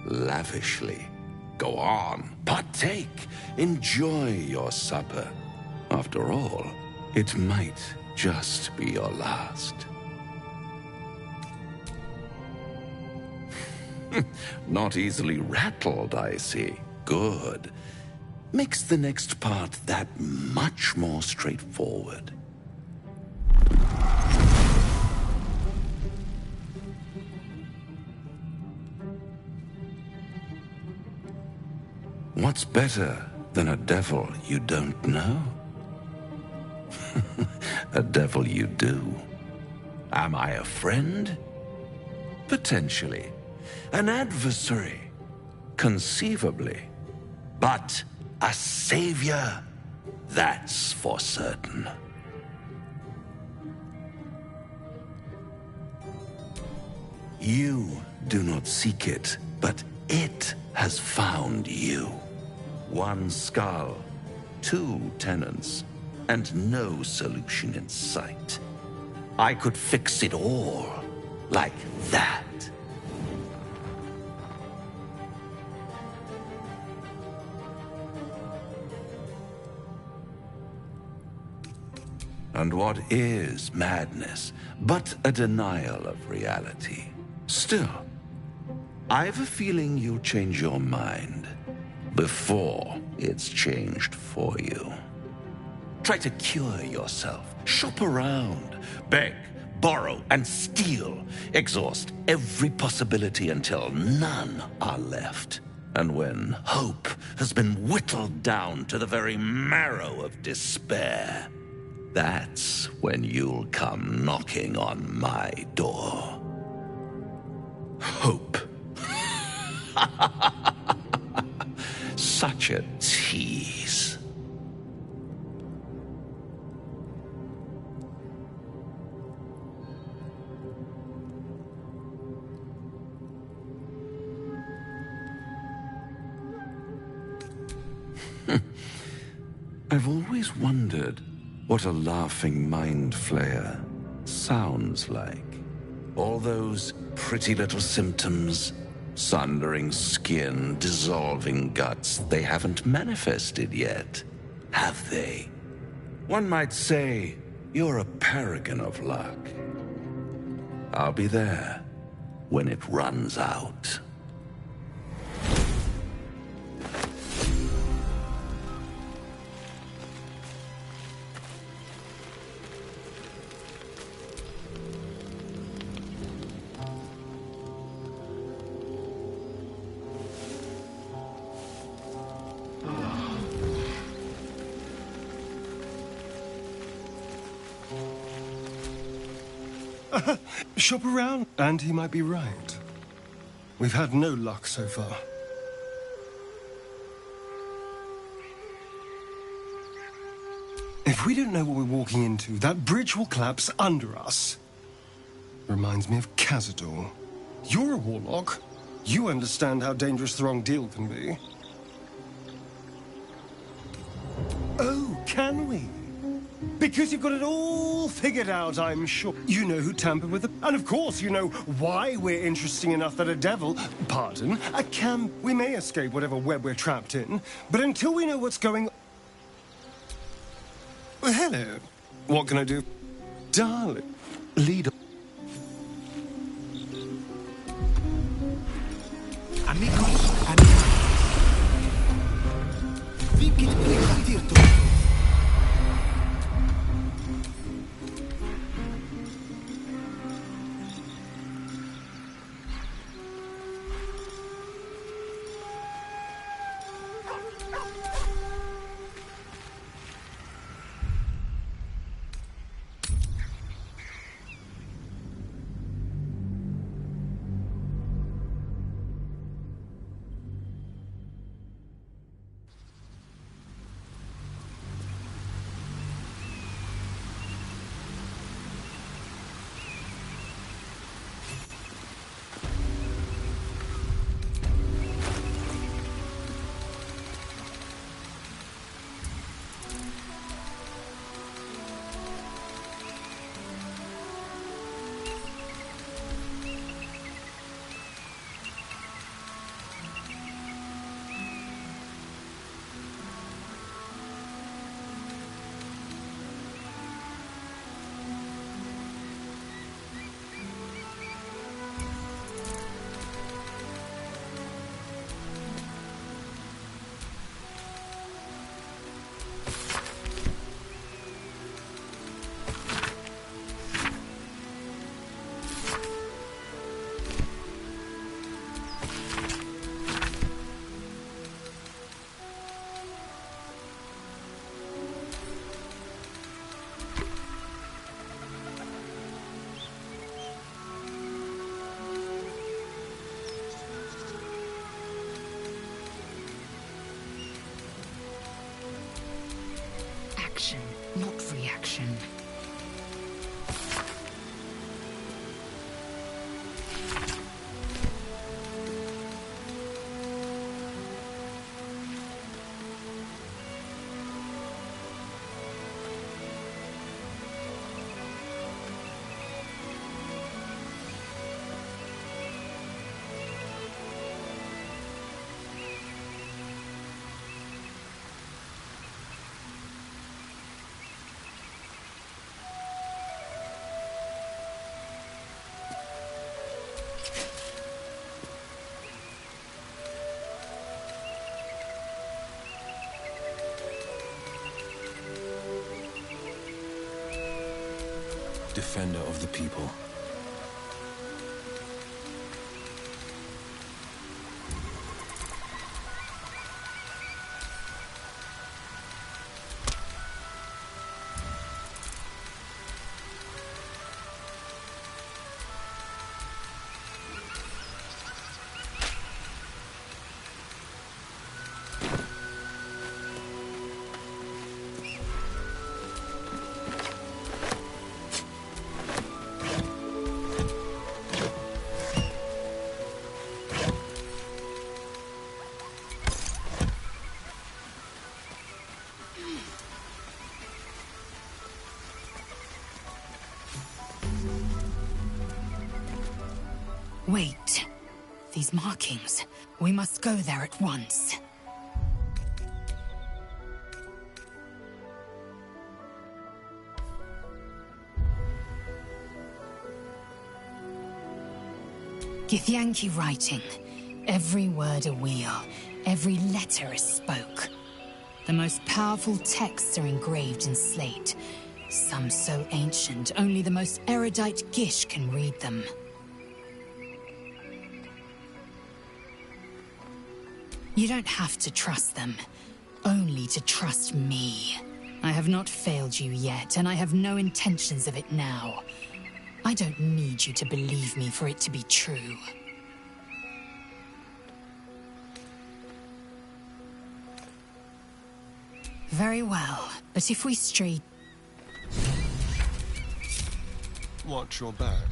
lavishly. Go on, partake, enjoy your supper. After all, it might just be your last. Not easily rattled, I see. Good. Makes the next part that much more straightforward. What's better than a devil you don't know? A devil you do. Am I a friend? Potentially. An adversary? Conceivably. But a savior? That's for certain. You do not seek it, but it has found you. One skull, two tenants, and no solution in sight. I could fix it all, like that. And what is madness but a denial of reality? Still, I've a feeling you'll change your mind before it's changed for you. Try to cure yourself, shop around, beg, borrow, and steal. Exhaust every possibility until none are left. And when hope has been whittled down to the very marrow of despair, that's when you'll come knocking on my door. Hope. Such a tease. I've always wondered what a laughing mind flayer sounds like. All those pretty little symptoms, sundering skin, dissolving guts, they haven't manifested yet, have they? One might say you're a paragon of luck. I'll be there when it runs out. Shop around, and he might be right. We've had no luck so far. If we don't know what we're walking into, that bridge will collapse under us. Reminds me of Cazador. You're a warlock. You understand how dangerous the wrong deal can be. Oh, can we? Because you've got it all figured out, I'm sure. You know who tampered with it, and of course you know why we're interesting enough that a devil, pardon, a camp, we may escape whatever web we're trapped in, but until we know what's going on... Well, hello. What can I do? Darling, lead on. Amigos, amigas. Vilket prioriterat då? Action, not reaction. Defender of the people. Wait. These markings. We must go there at once. Githyanki writing. Every word a wheel. Every letter is spoke. The most powerful texts are engraved in slate. Some so ancient, only the most erudite Gish can read them. You don't have to trust them, only to trust me. I have not failed you yet, and I have no intentions of it now. I don't need you to believe me for it to be true. Very well, but if we stray... Watch your back.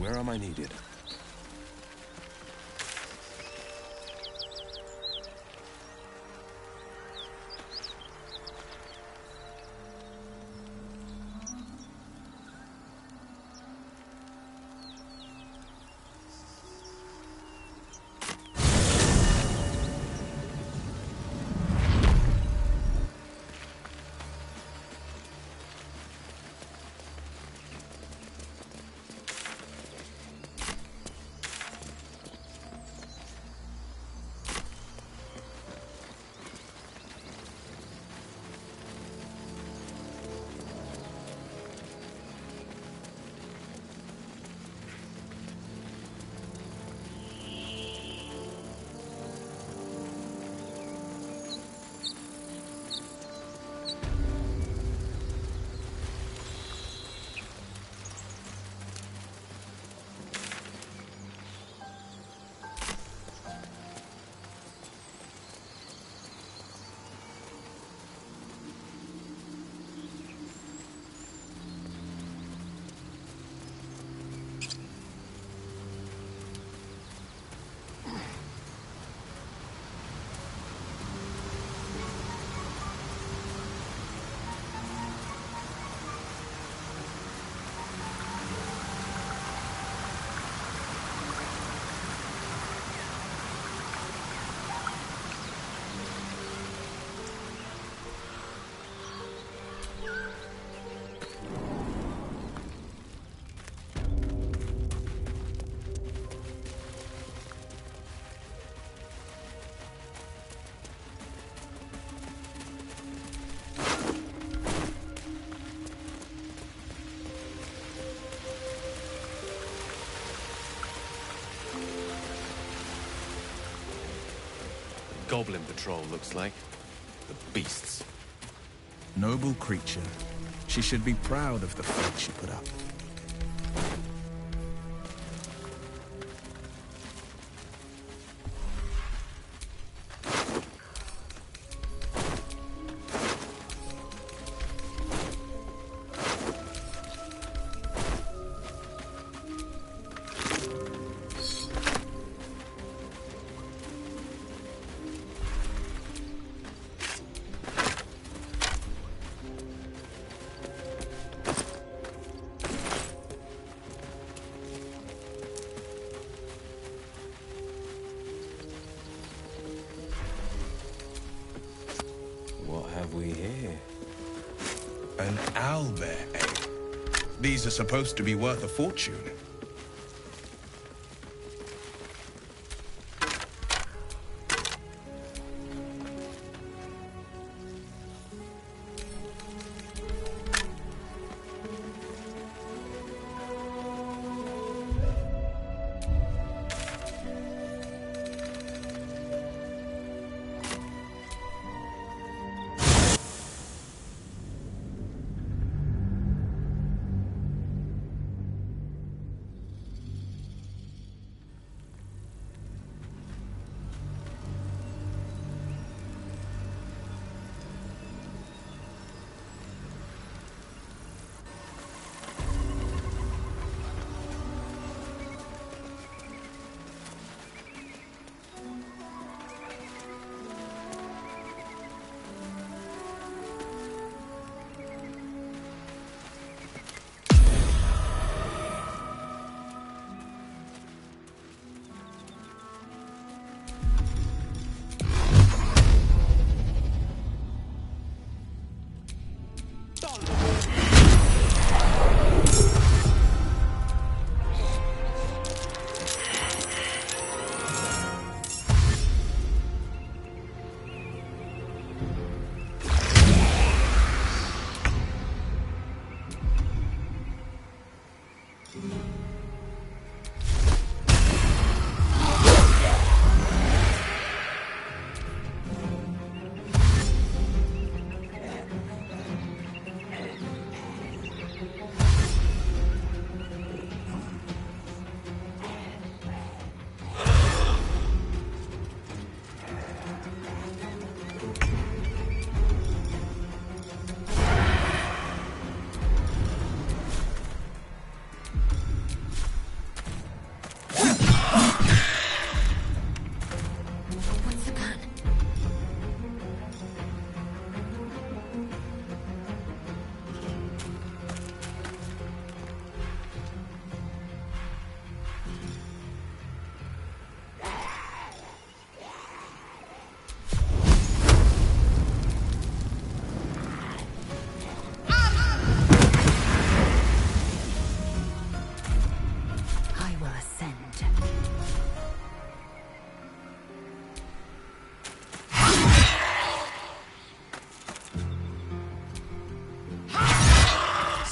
Where am I needed? Goblin patrol, looks like. The beasts. Noble creature. She should be proud of the fight she put up. An owlbear egg. These are supposed to be worth a fortune.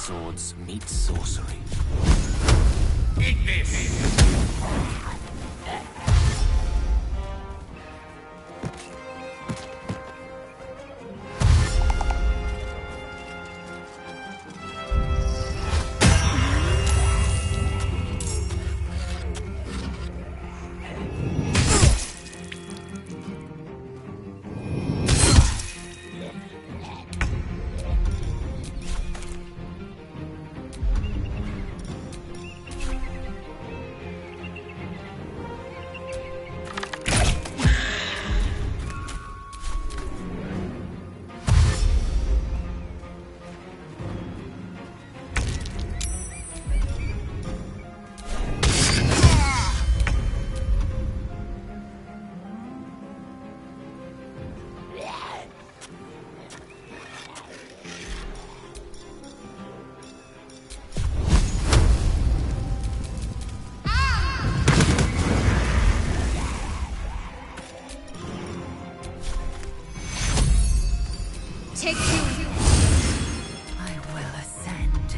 swords meet sorcery. Eat this! Take you. I will ascend.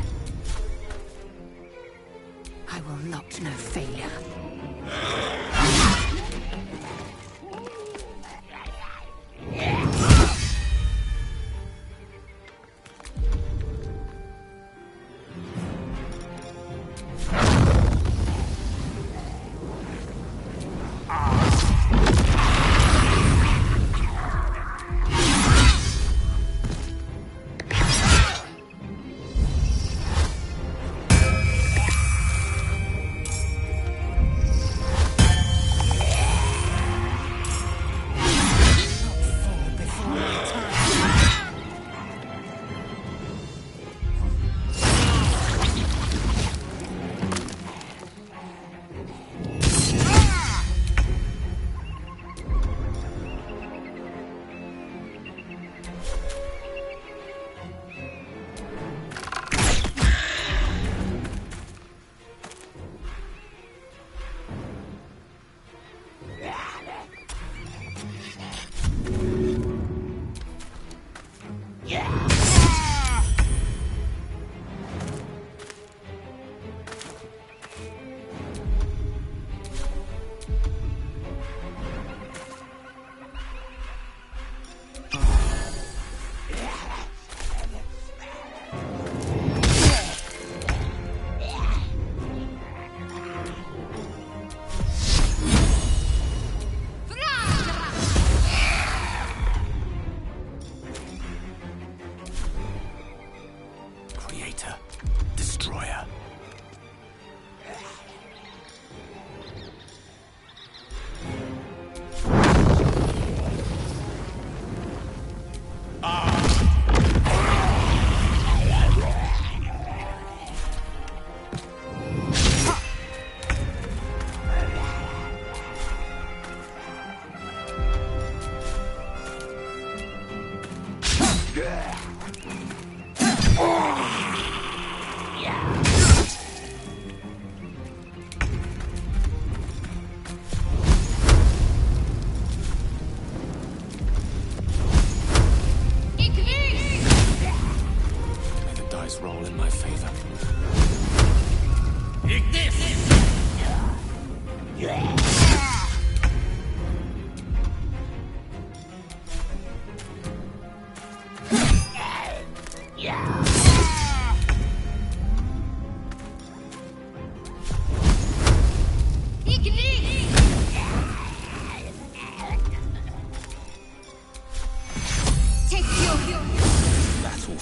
I will not know failure.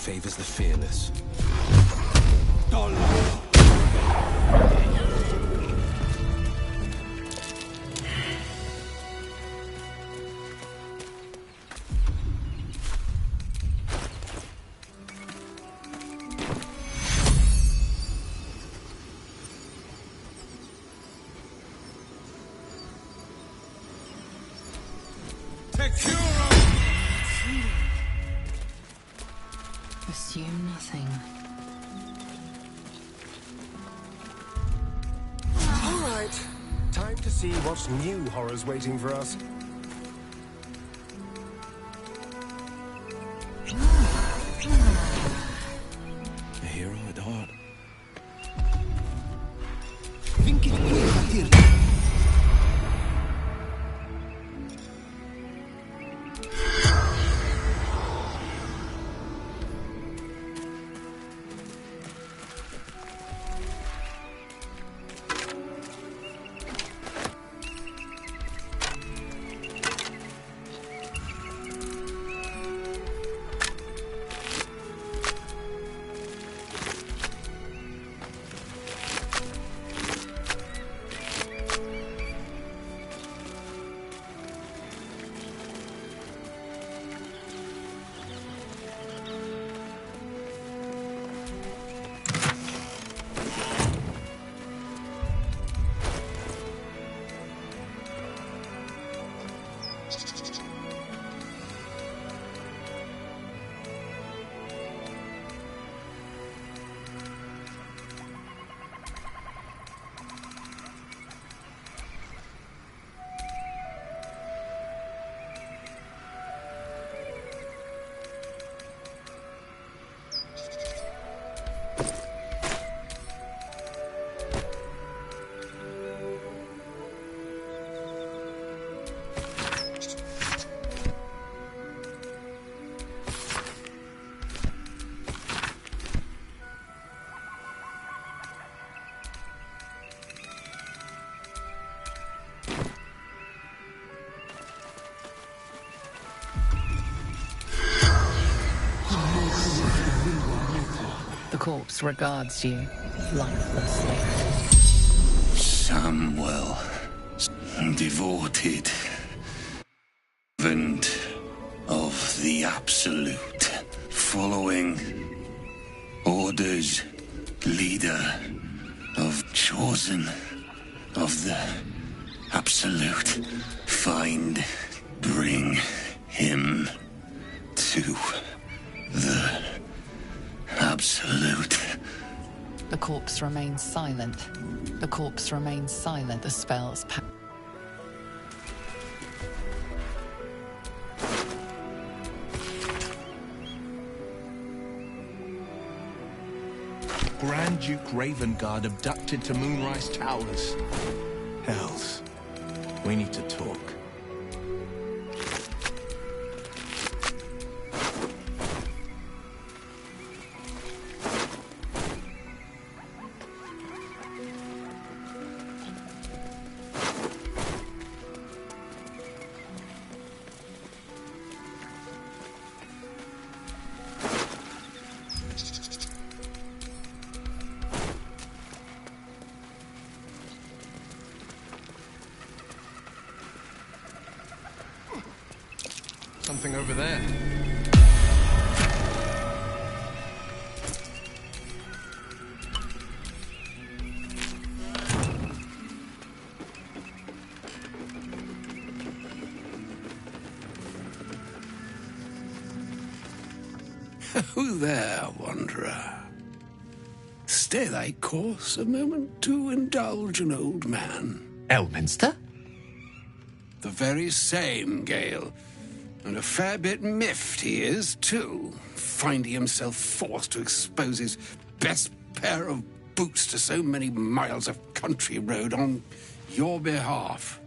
Favors the fearless. Assume nothing. All right. Time to see what new horror's waiting for us. A hero, a The corpse regards you lifelessly. Samuel, devoted servant of the Absolute, following orders, leader of chosen of the Absolute. Find, bring him to the Absolute. The corpse remains silent. The corpse remains silent. The spells Grand Duke Ravengard abducted to Moonrise Towers. Hells, we need to talk. Something over there. Who there, wanderer? Stay thy course a moment to indulge an old man. Elminster? The very same, Gale. And a fair bit miffed he is, too, finding himself forced to expose his best pair of boots to so many miles of country road on your behalf.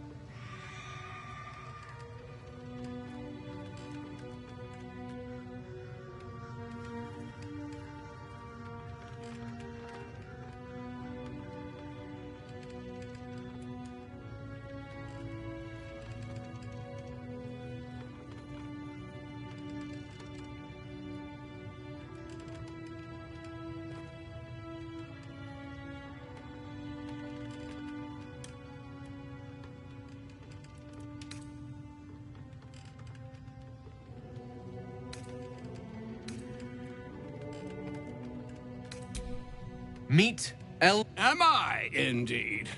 Meet El... Am I, indeed?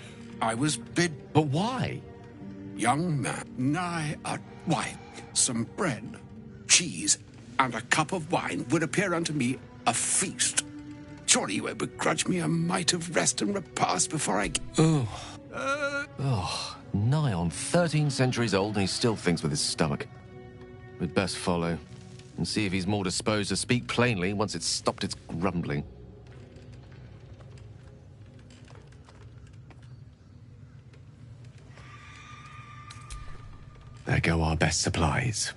I was bid... But why? Young man, why, some bread, cheese, and a cup of wine would appear unto me a feast. Surely you won't begrudge me a mite of rest and repast before I... Nigh on 13 centuries old and he still thinks with his stomach. We'd best follow and see if he's more disposed to speak plainly once it's stopped its grumbling. There go our best supplies.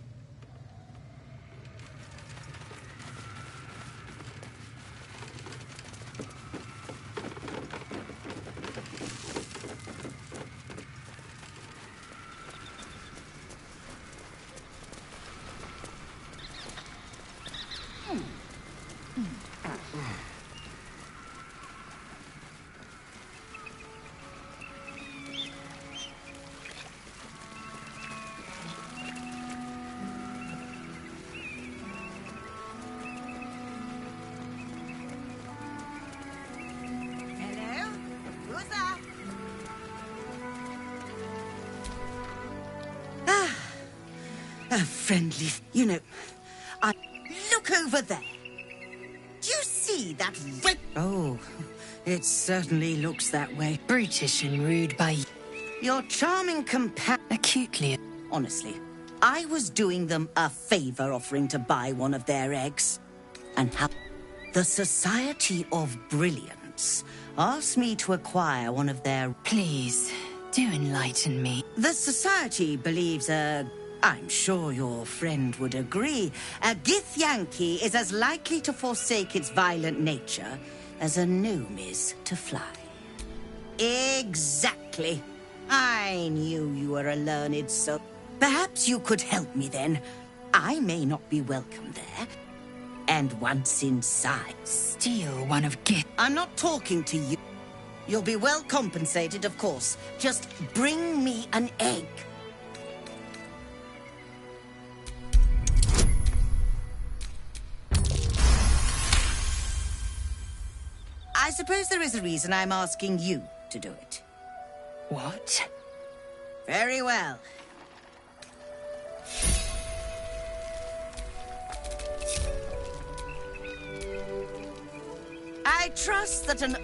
Friendly, you know. Look over there. Do you see that red? Oh, it certainly looks that way. Brutish and rude by your charming companion. Acutely. Honestly, I was doing them a favor offering to buy one of their eggs. And how the Society of Brilliance asked me to acquire one of their... Please, do enlighten me. The Society believes I'm sure your friend would agree, a Githyanki is as likely to forsake its violent nature as a gnome is to fly. Exactly. I knew you were a learned soul. Perhaps you could help me then. I may not be welcome there, And once inside... Steal one of Gith... I'm not talking to you. You'll be well compensated, of course. Just bring me an egg. I suppose there is a reason I'm asking you to do it. What? Very well. I trust that an...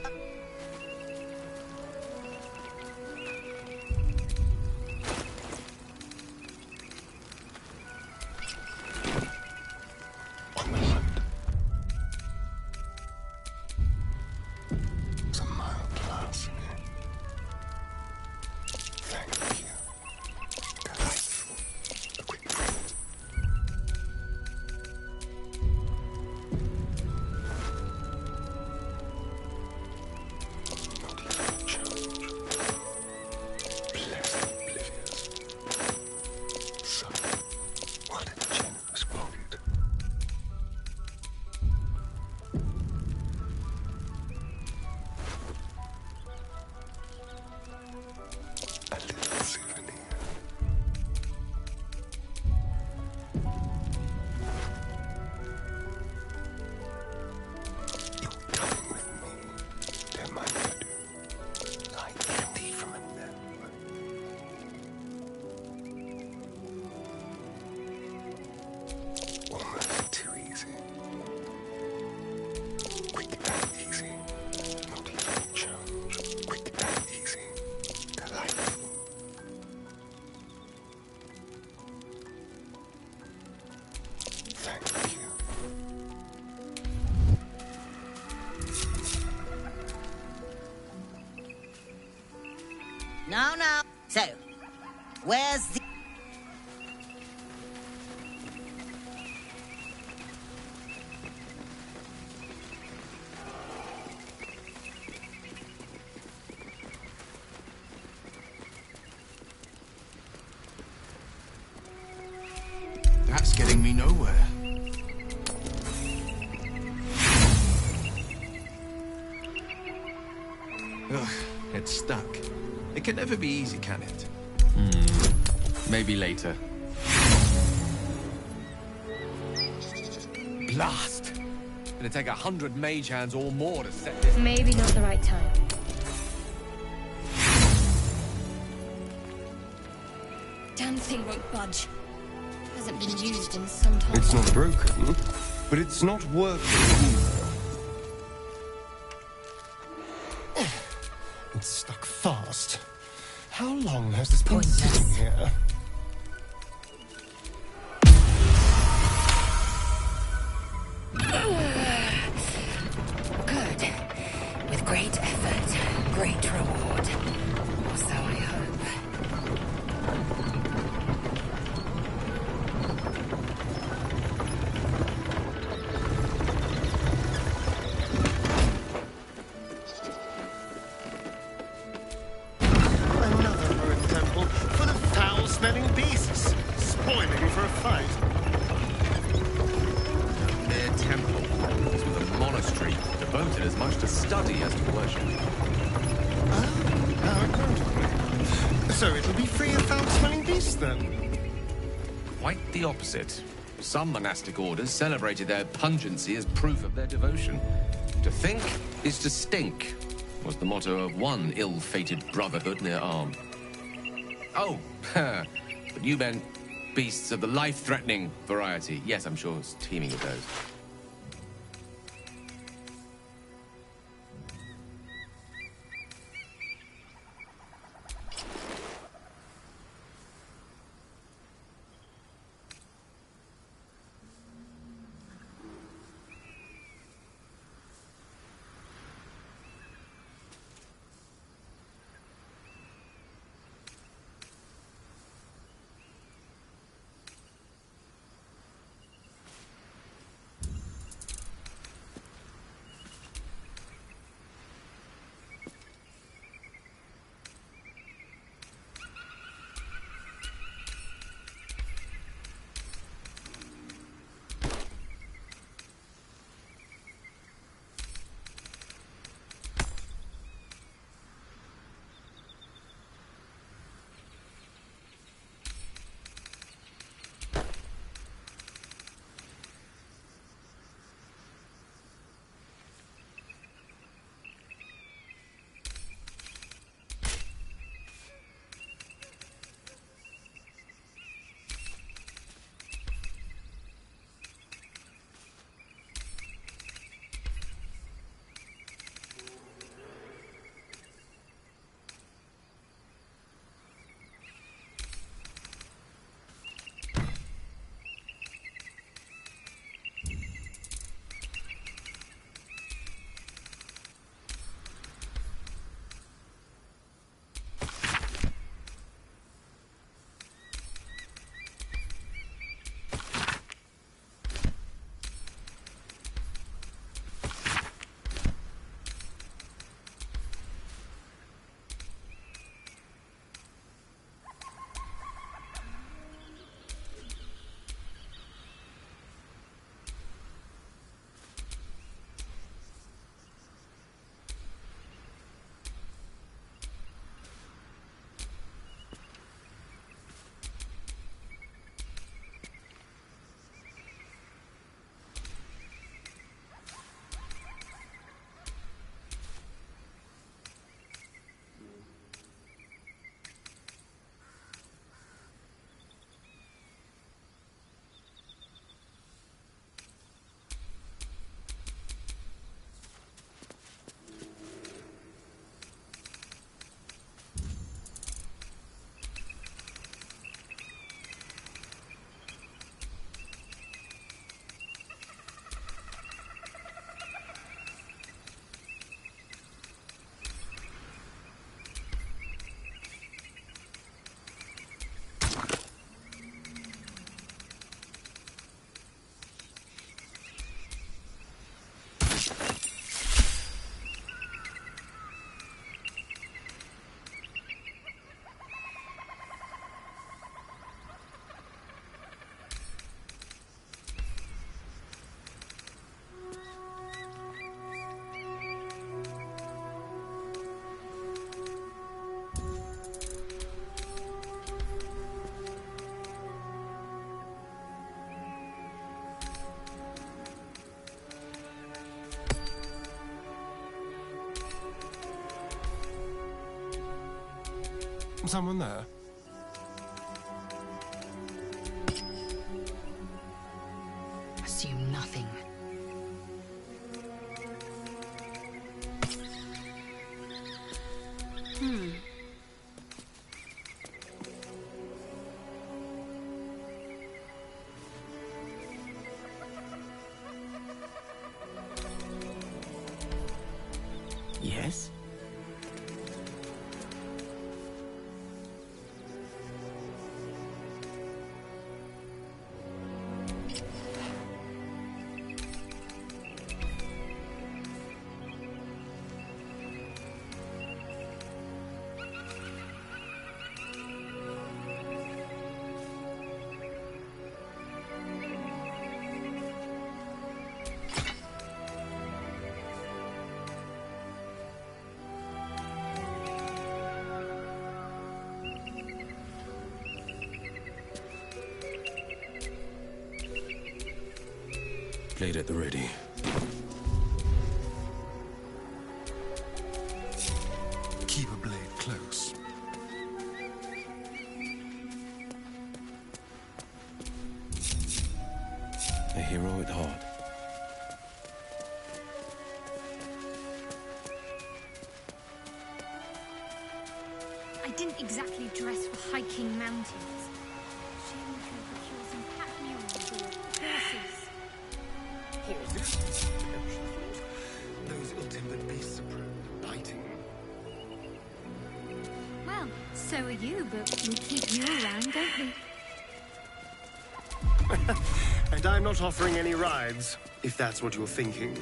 Now. So, where's the... That's getting me nowhere. Ugh, it's stuck. It can never be easy, can it? Maybe later. Blast! It'll take 100 mage hands or more to set this. Maybe not the right time. Damn thing won't budge. Hasn't been used in some time. It's not broken, but it's not working either. It's stuck fast. How long has this been sitting here? Good. With great effort, great reward. Or so I hope. Another ruined temple full of foul-smelling beasts, spoiling for a fight. Their temple is with a monastery devoted as much to study as to worship. Oh, how incredible. So it'll be free of foul-smelling beasts, then? Quite the opposite. Some monastic orders celebrated their pungency as proof of their devotion. To think is to stink, was the motto of one ill-fated brotherhood near Arm. Oh, but you meant beasts of the life-threatening variety. Yes, I'm sure it's teeming with those. Someone there? Assume nothing. Yes? Blade at the ready. Keep a blade close. A hero at heart. I didn't exactly dress for hiking mountains. Shame we could procure some pack mules or horses. Horses? Those ill-timbered beasts are prone to biting. Well, so are you, but we keep you around, don't we? And I'm not offering any rides, if that's what you're thinking.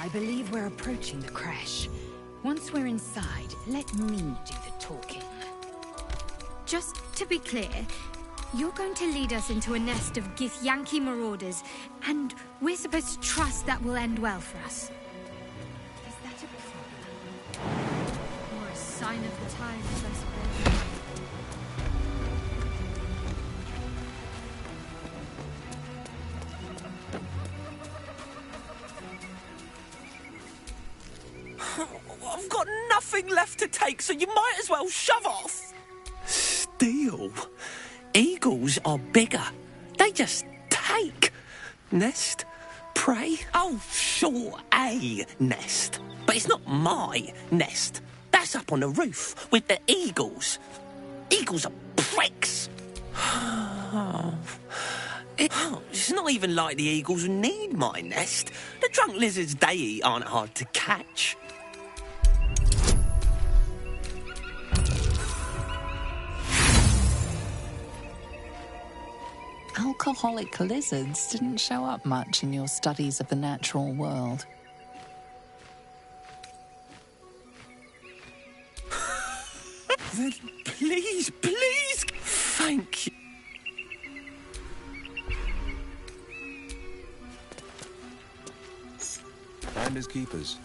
I believe we're approaching the crash. Once we're inside, let me do the talking. Just to be clear, you're going to lead us into a nest of Githyanki marauders, and we're supposed to trust that will end well for us. Is that a problem? Or a sign of the times, I suppose. I've got nothing left to take, so you might as well shove off. Steal? Eagles are bigger. They just take. Nest? Prey? Oh, sure, a nest. But it's not my nest. That's up on the roof with the eagles. Eagles are pricks. It's not even like the eagles need my nest. The drunk lizards they eat aren't hard to catch. Alcoholic lizards didn't show up much in your studies of the natural world. Then please, please, thank you. Finders keepers.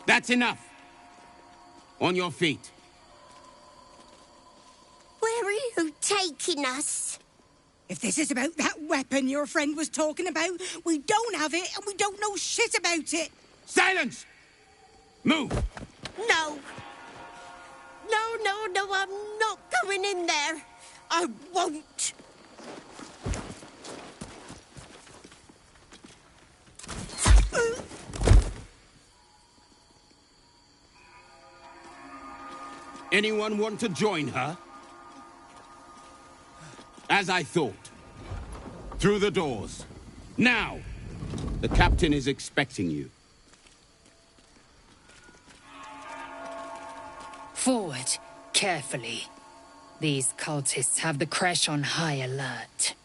That's enough. On your feet. Where are you taking us? If this is about that weapon your friend was talking about, we don't have it and we don't know shit about it. Silence! Move! No. No, I'm not going in there. I won't. Anyone want to join her? As I thought. Through the doors. Now! The captain is expecting you. Forward, carefully. These cultists have the Kresh on high alert.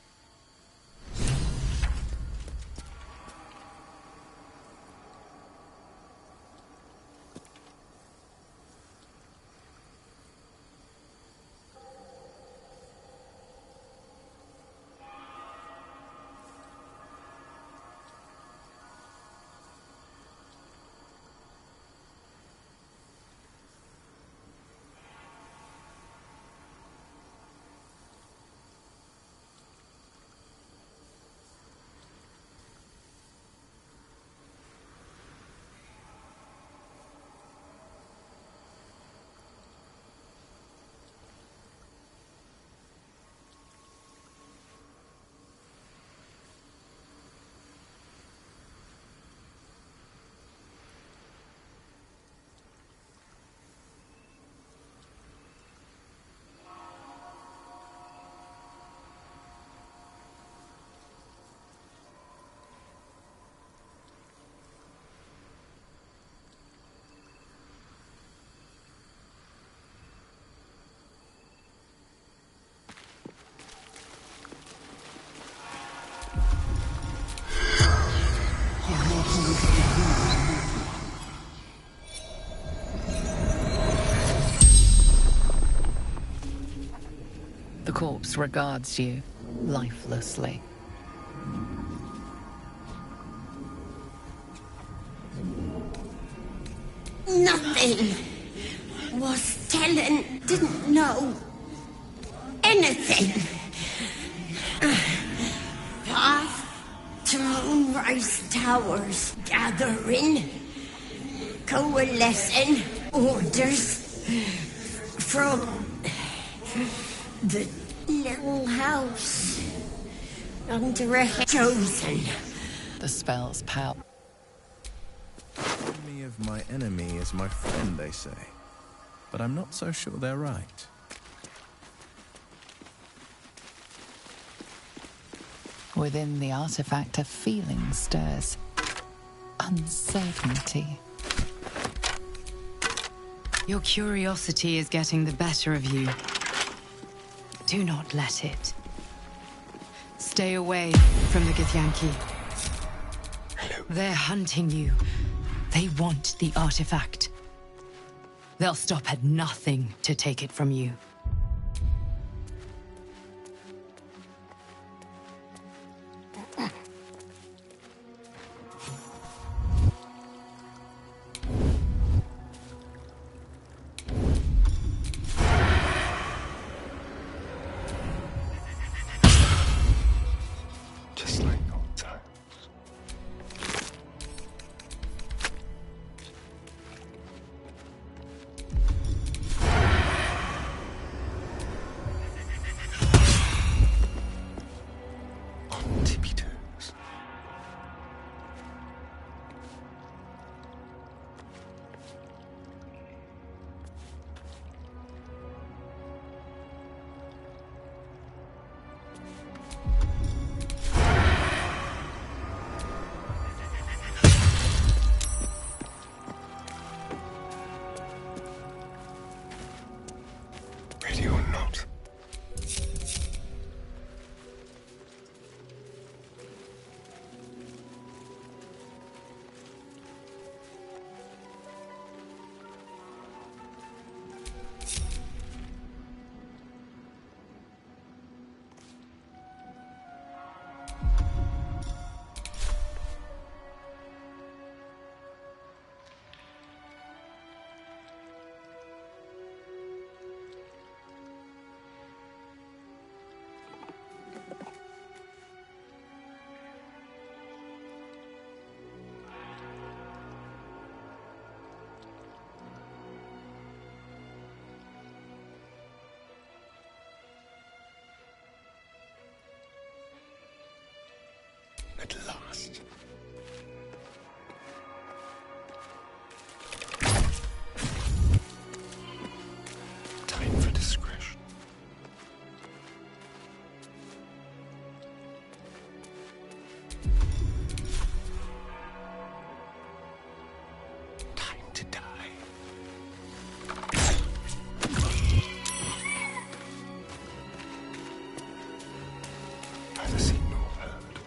The corpse regards you lifelessly. Nothing. Was telling, didn't know anything. Path to Moonrise Towers, gathering, coalescing orders from the little house under a chosen. The spell's power. Enemy of my enemy is my friend, they say. But I'm not so sure they're right. Within the artifact, a feeling stirs. Uncertainty. Your curiosity is getting the better of you. Do not let it. Stay away from the Githyanki. They're hunting you. They want the artifact. They'll stop at nothing to take it from you. Just like old times. At last. Time for discretion. Time to die. Neither seen nor heard.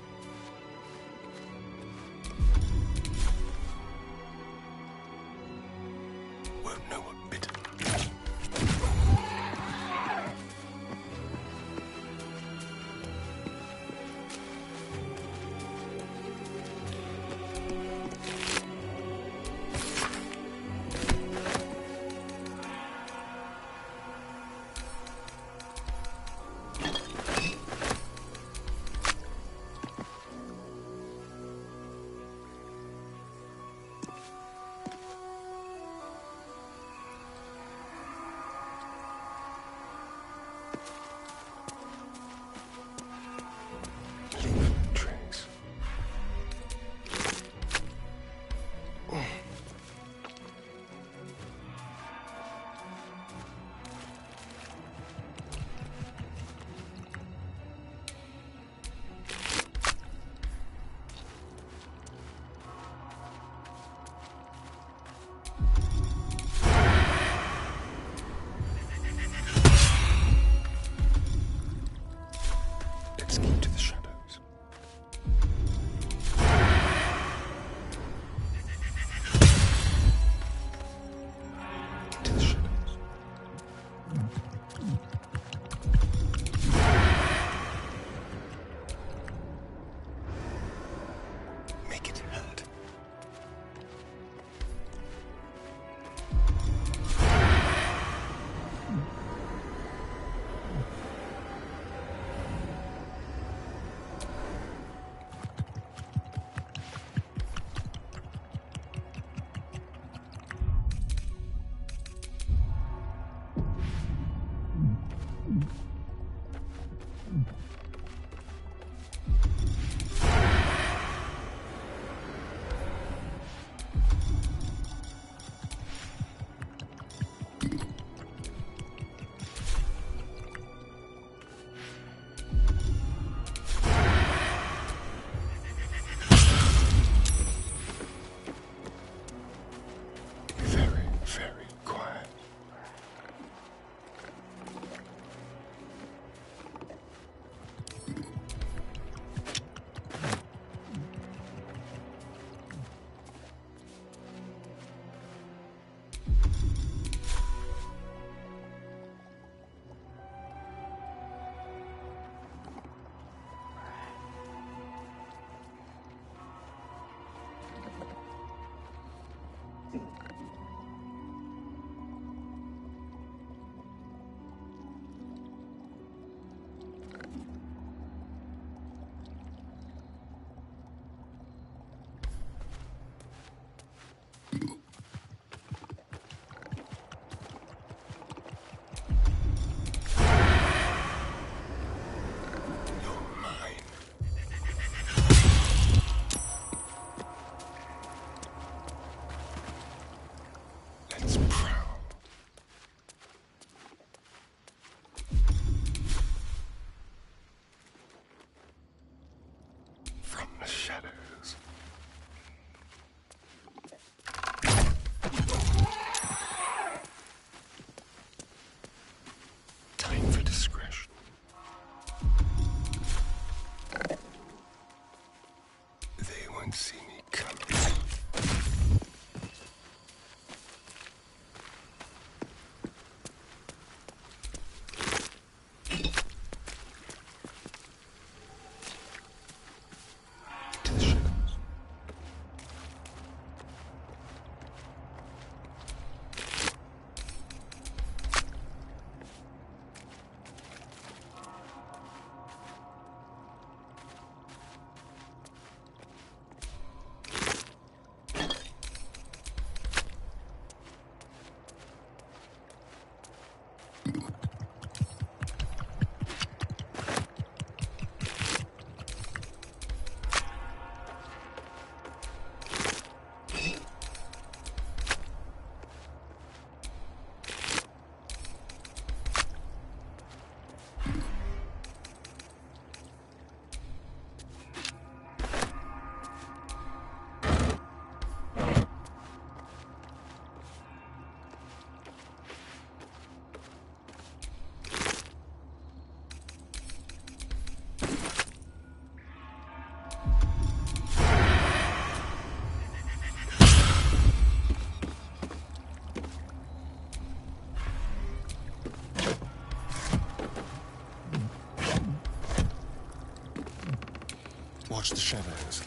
watch the shadows.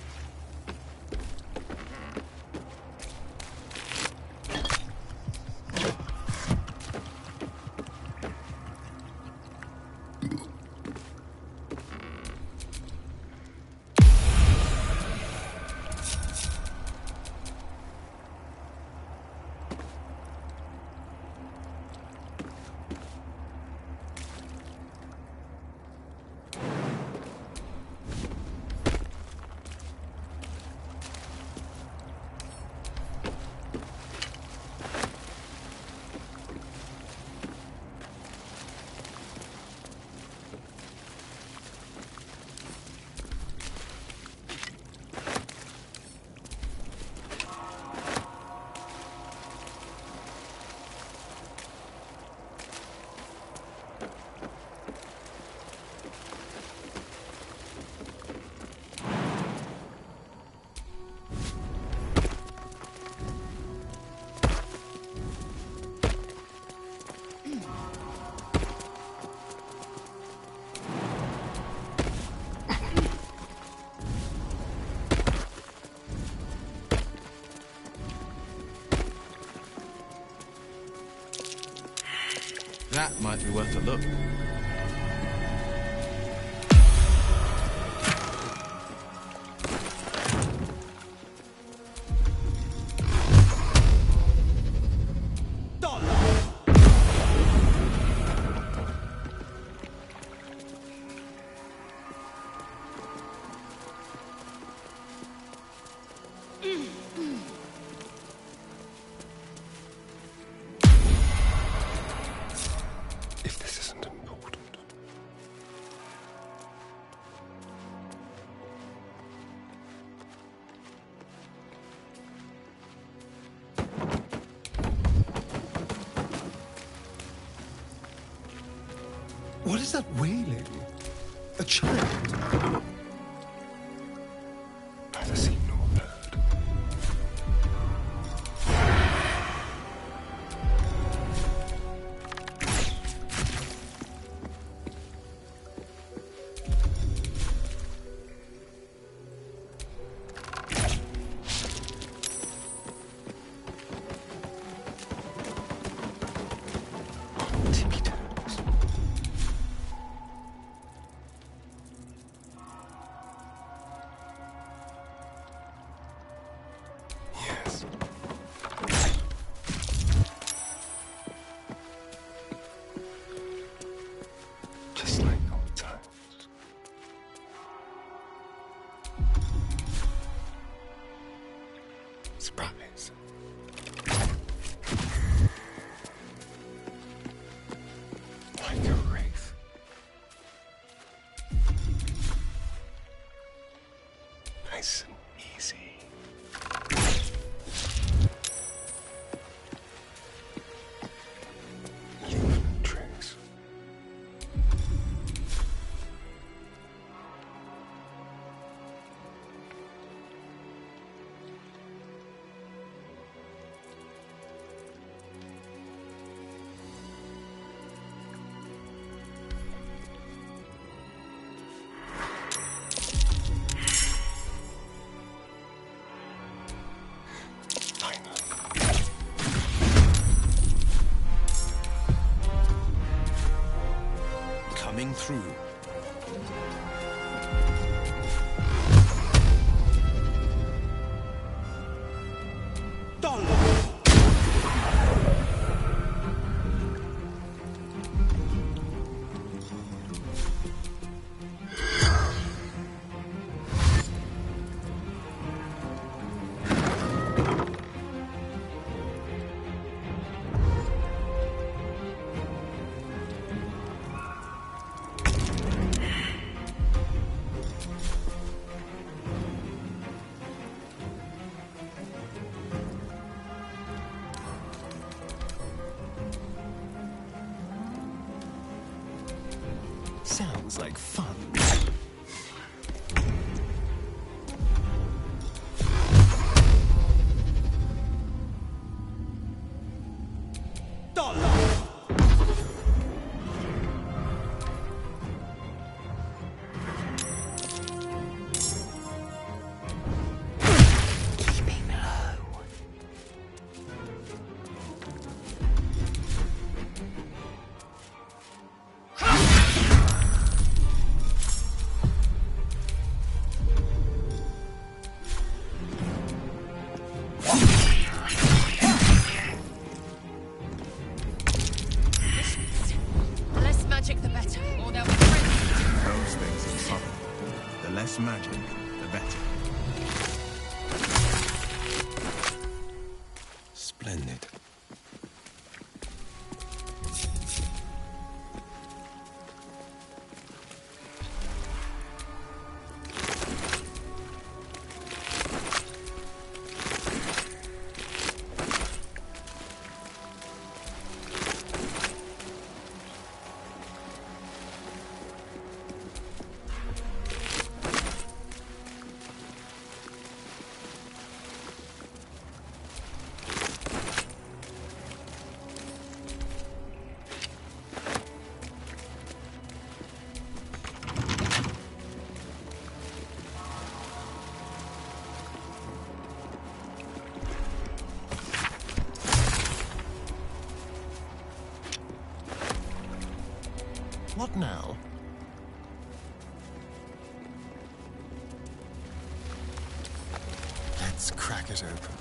That might be worth a look. If this isn't important. What is that wailing? A child? Neither seen nor heard. Just like old times. Surprise. Like a wraith. Nice and easy. Leaving a trace. Coming through. Sounds like fun. less magic, the better. Splendid. What now? Let's crack it open.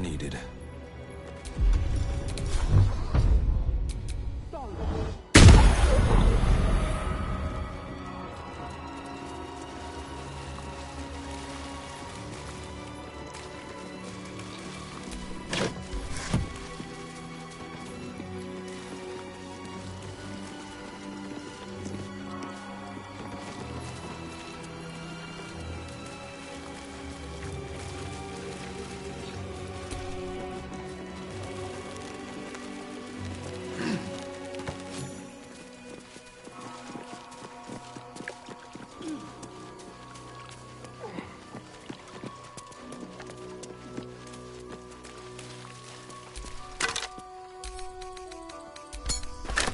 Needed.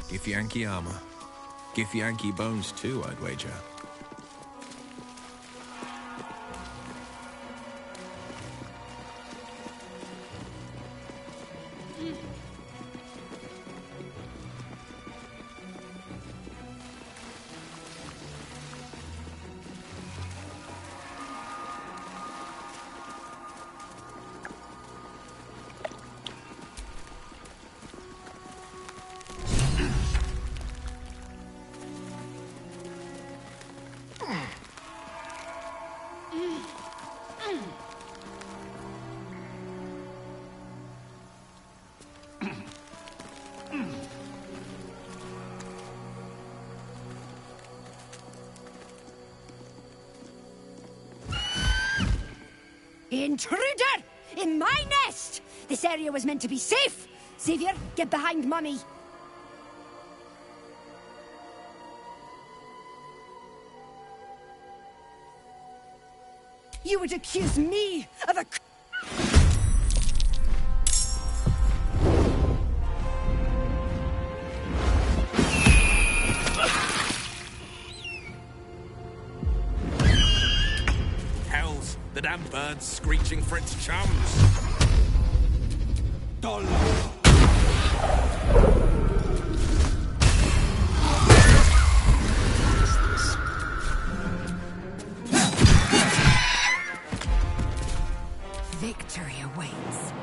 Githyanki armor. Githyanki bones too, I'd wager. Intruder! In my nest! This area was meant to be safe! Savior, get behind Mummy! You would accuse me of a... Hells, the damn bird's screeching for its chums. Victory awaits.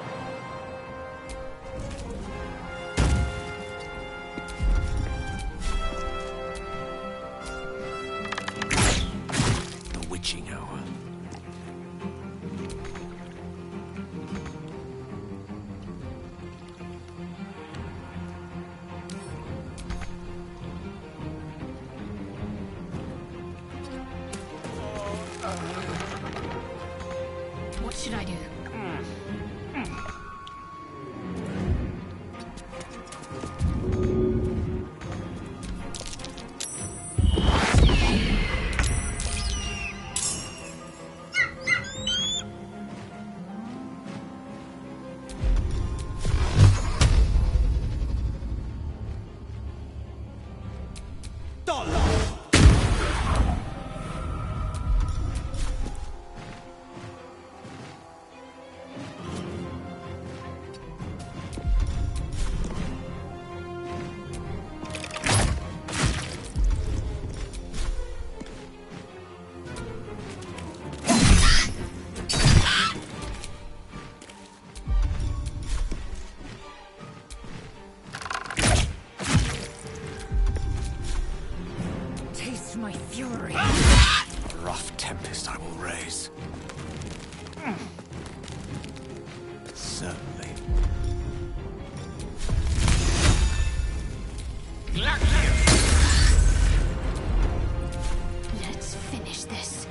my fury. A rough tempest I will raise. Certainly. Let's finish this.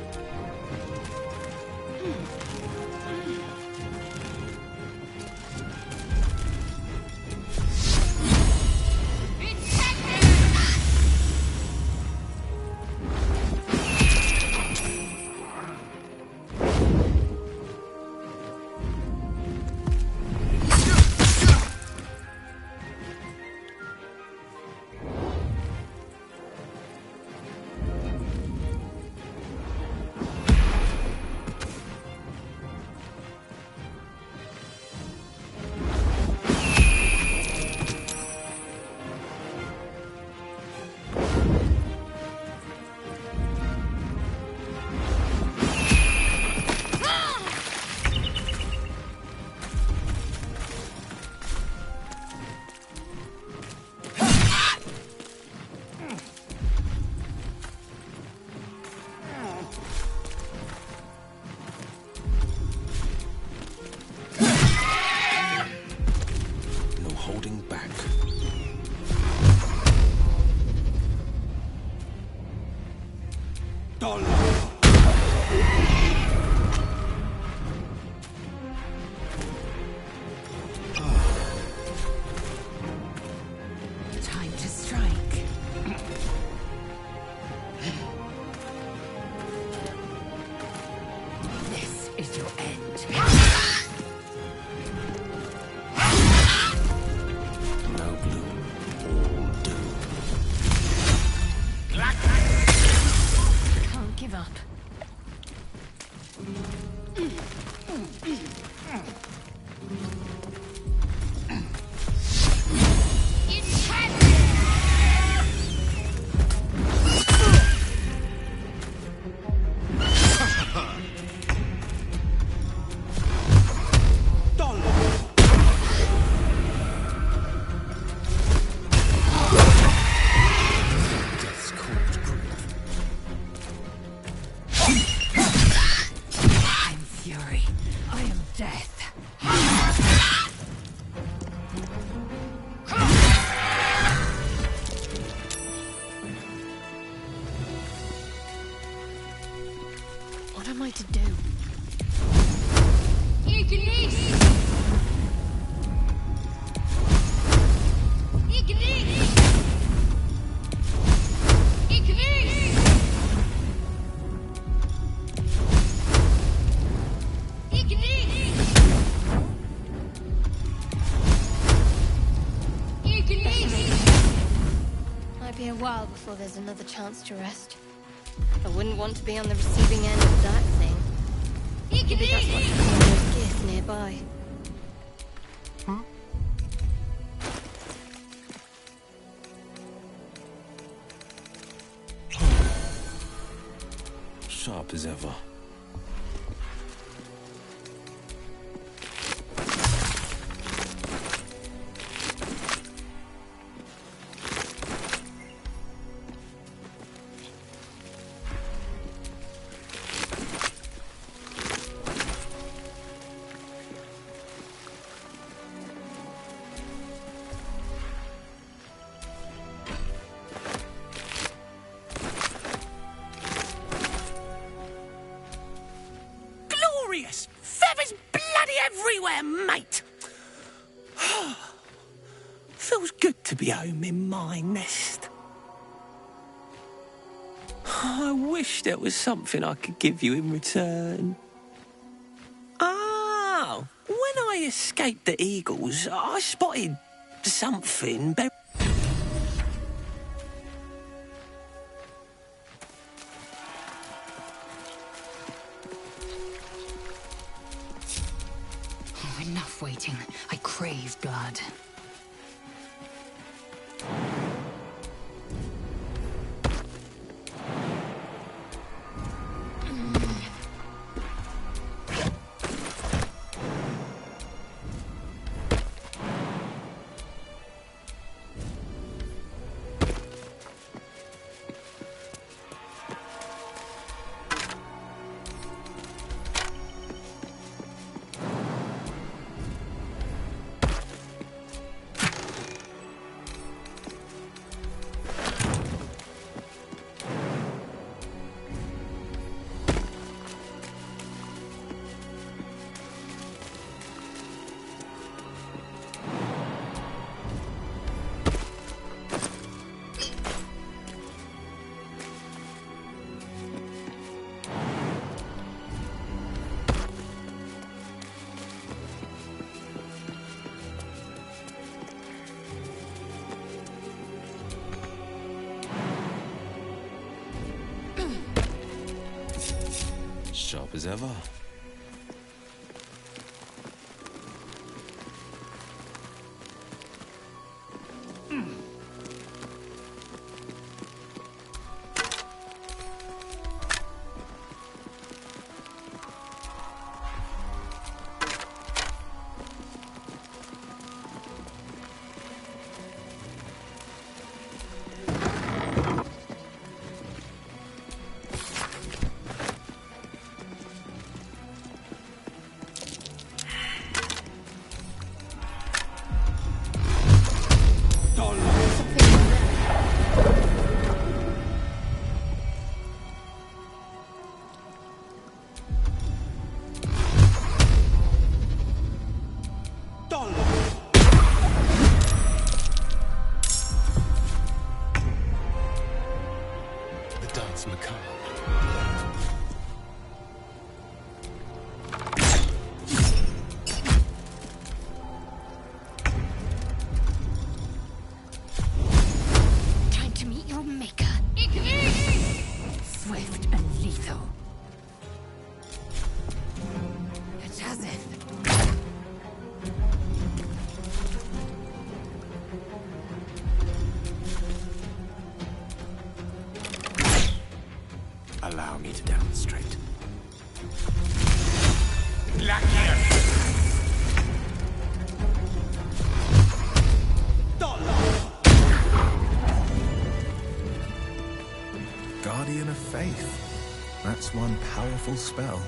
Time to strike. This is your end. No gloom, all doom. Can't give up. I'm fury. I am death. What am I to do? Might be a while before there's another chance to rest. I wouldn't want to be on the receiving end of that thing. Maybe that's what happened when there's Gith nearby. Sharp as ever. Glorious! Feathers bloody everywhere, mate! Feels good to be home in my nest. I wish there was something I could give you in return. Oh, when I escaped the eagles, I spotted something. Enough waiting. I crave blood. as ever. Time to meet your maker. Swift and lethal. It has it. Allow me to demonstrate. Guardian of Faith. That's one powerful spell.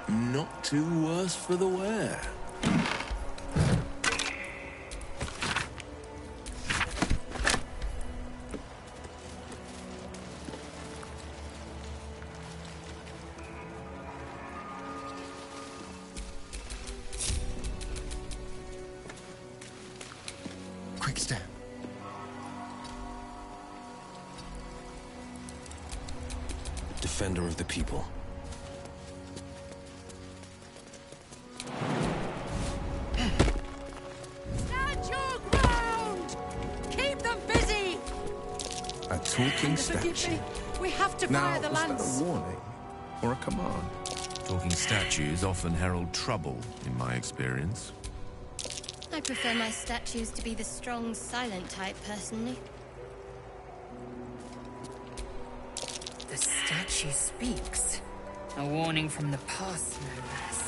Not too worse for the wear. Quick step. Defender of the people. Stand your ground! Keep them busy! A talking statue. We have to Now, fire the was that lance. a warning or a command? Talking statues often herald trouble, in my experience. I prefer my statues to be the strong, silent type, personally. The statue speaks. A warning from the past, no less.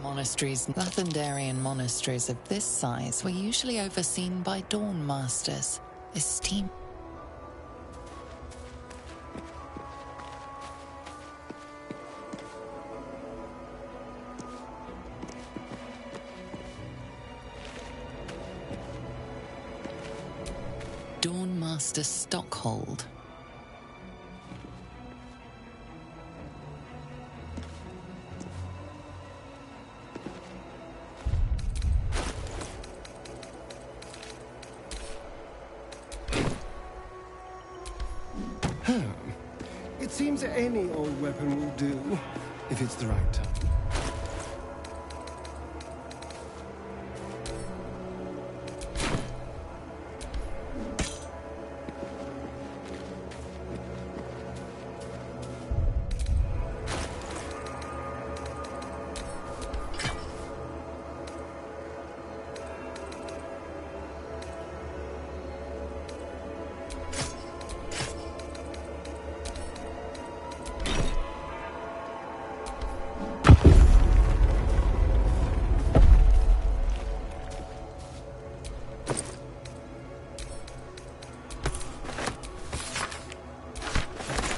Monasteries, Lathendarian monasteries of this size were usually overseen by Dawn Masters, esteemed. Dawnmaster Stockhold. It seems any old weapon will do, if it's the right time.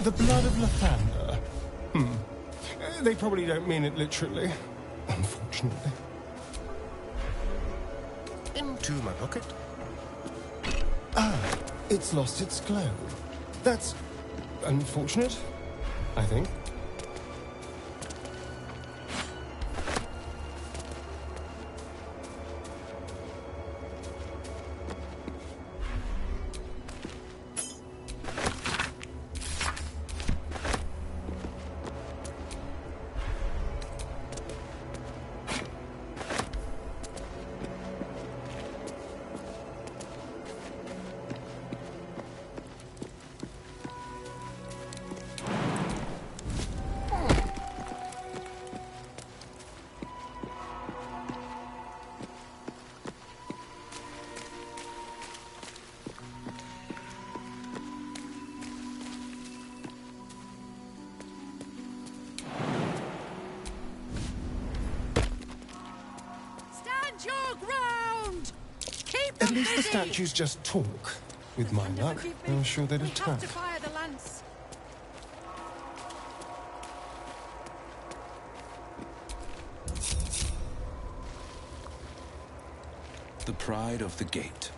The blood of Lathander. They probably don't mean it literally, unfortunately. Into my pocket. Ah, it's lost its glow. That's unfortunate, I think. At least the statues just talk. With my luck, I'm sure they'd attack. Fire the lance. The pride of the gate.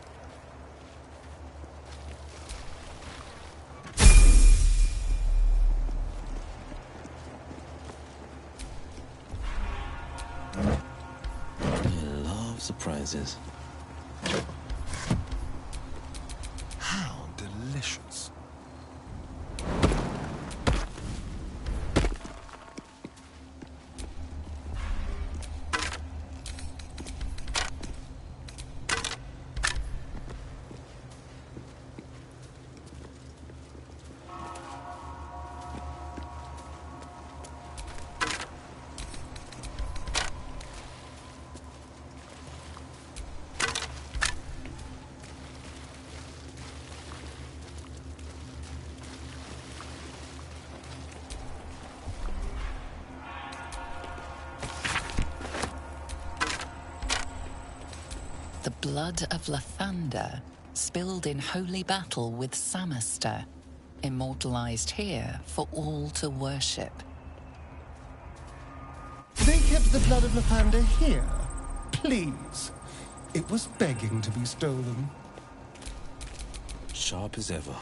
I love surprises. How delicious. The blood of Lathander, spilled in holy battle with Samaster, immortalized here for all to worship. They kept the blood of Lathander here. Please. It was begging to be stolen. Sharp as ever.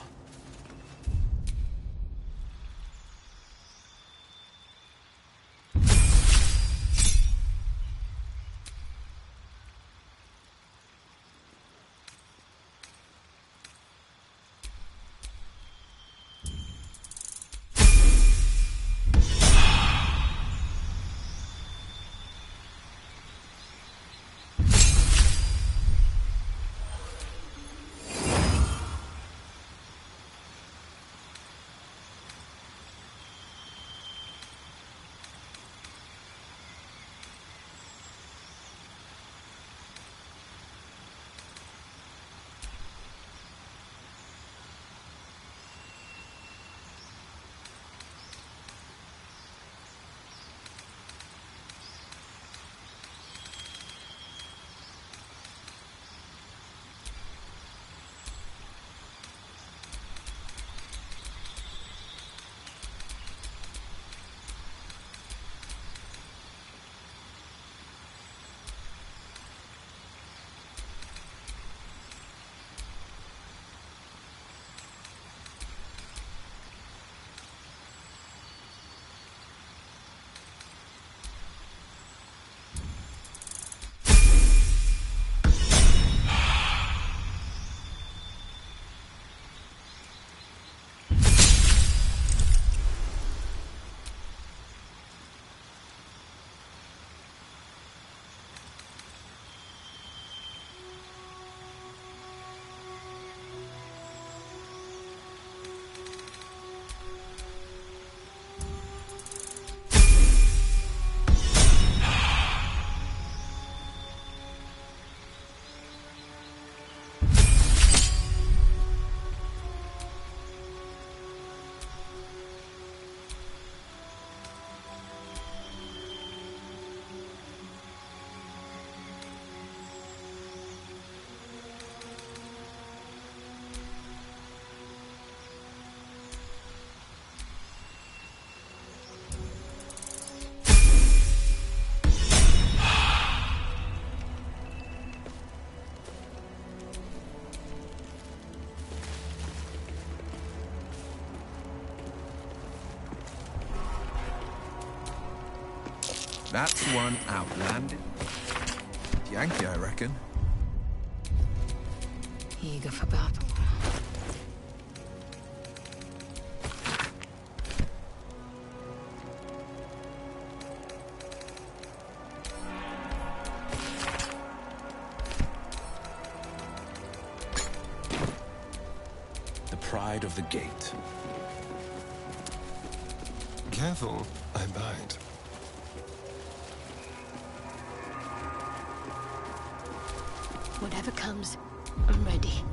That's one outlandish Yankee, I reckon. Eager for battle. The pride of the gate. Careful, I bite. Whatever comes, I'm ready.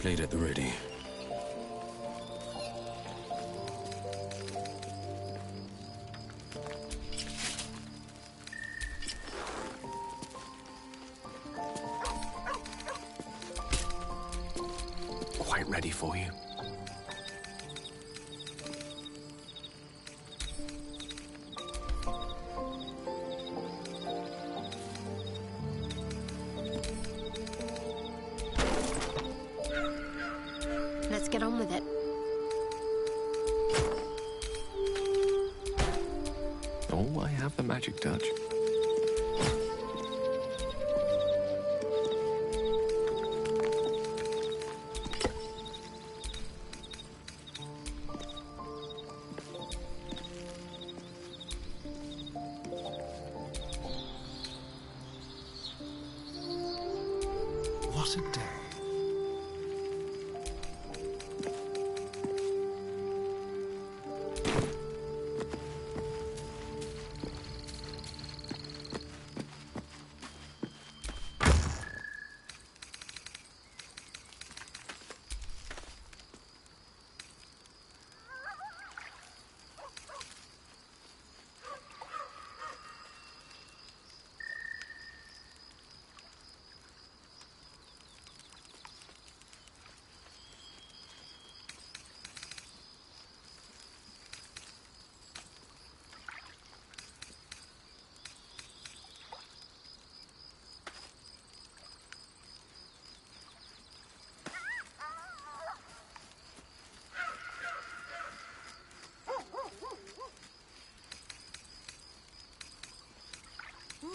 Blade at the ready. Quite ready for you. Let's get on with it. Oh, I have the magic touch. What a day.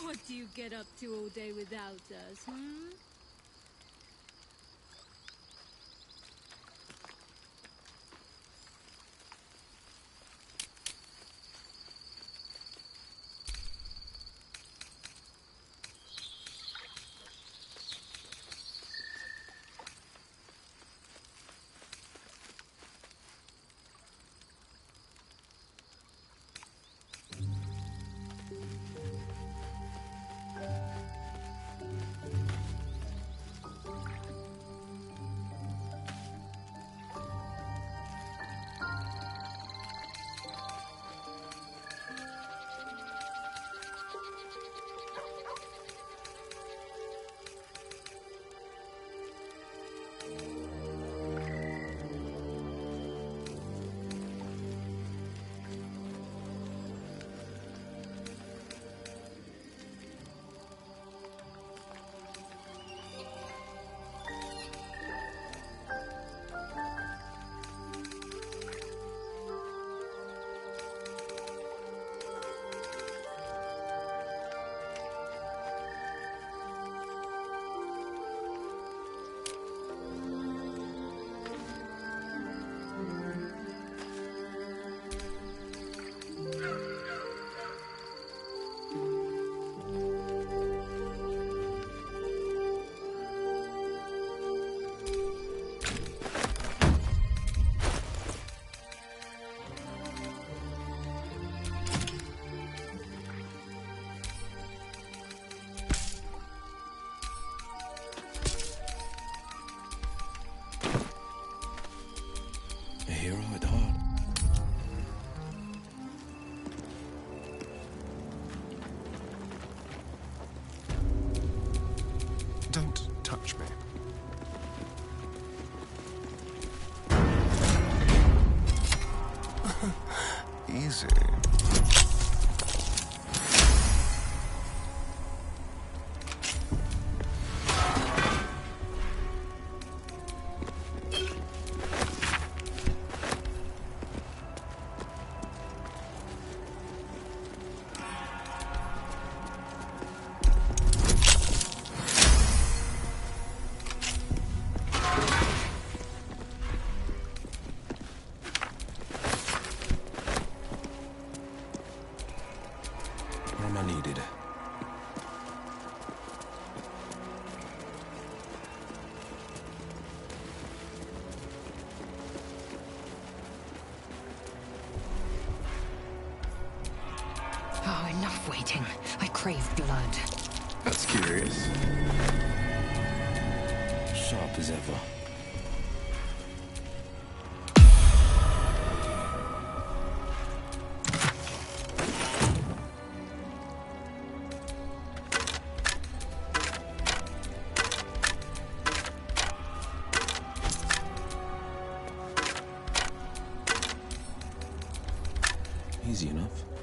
What do you get up to all day without us, hmm? A hero at heart. Don't touch me. Easy. Where am I needed? Oh, enough waiting. I crave blood. That's curious. Sharp as ever. Easy enough.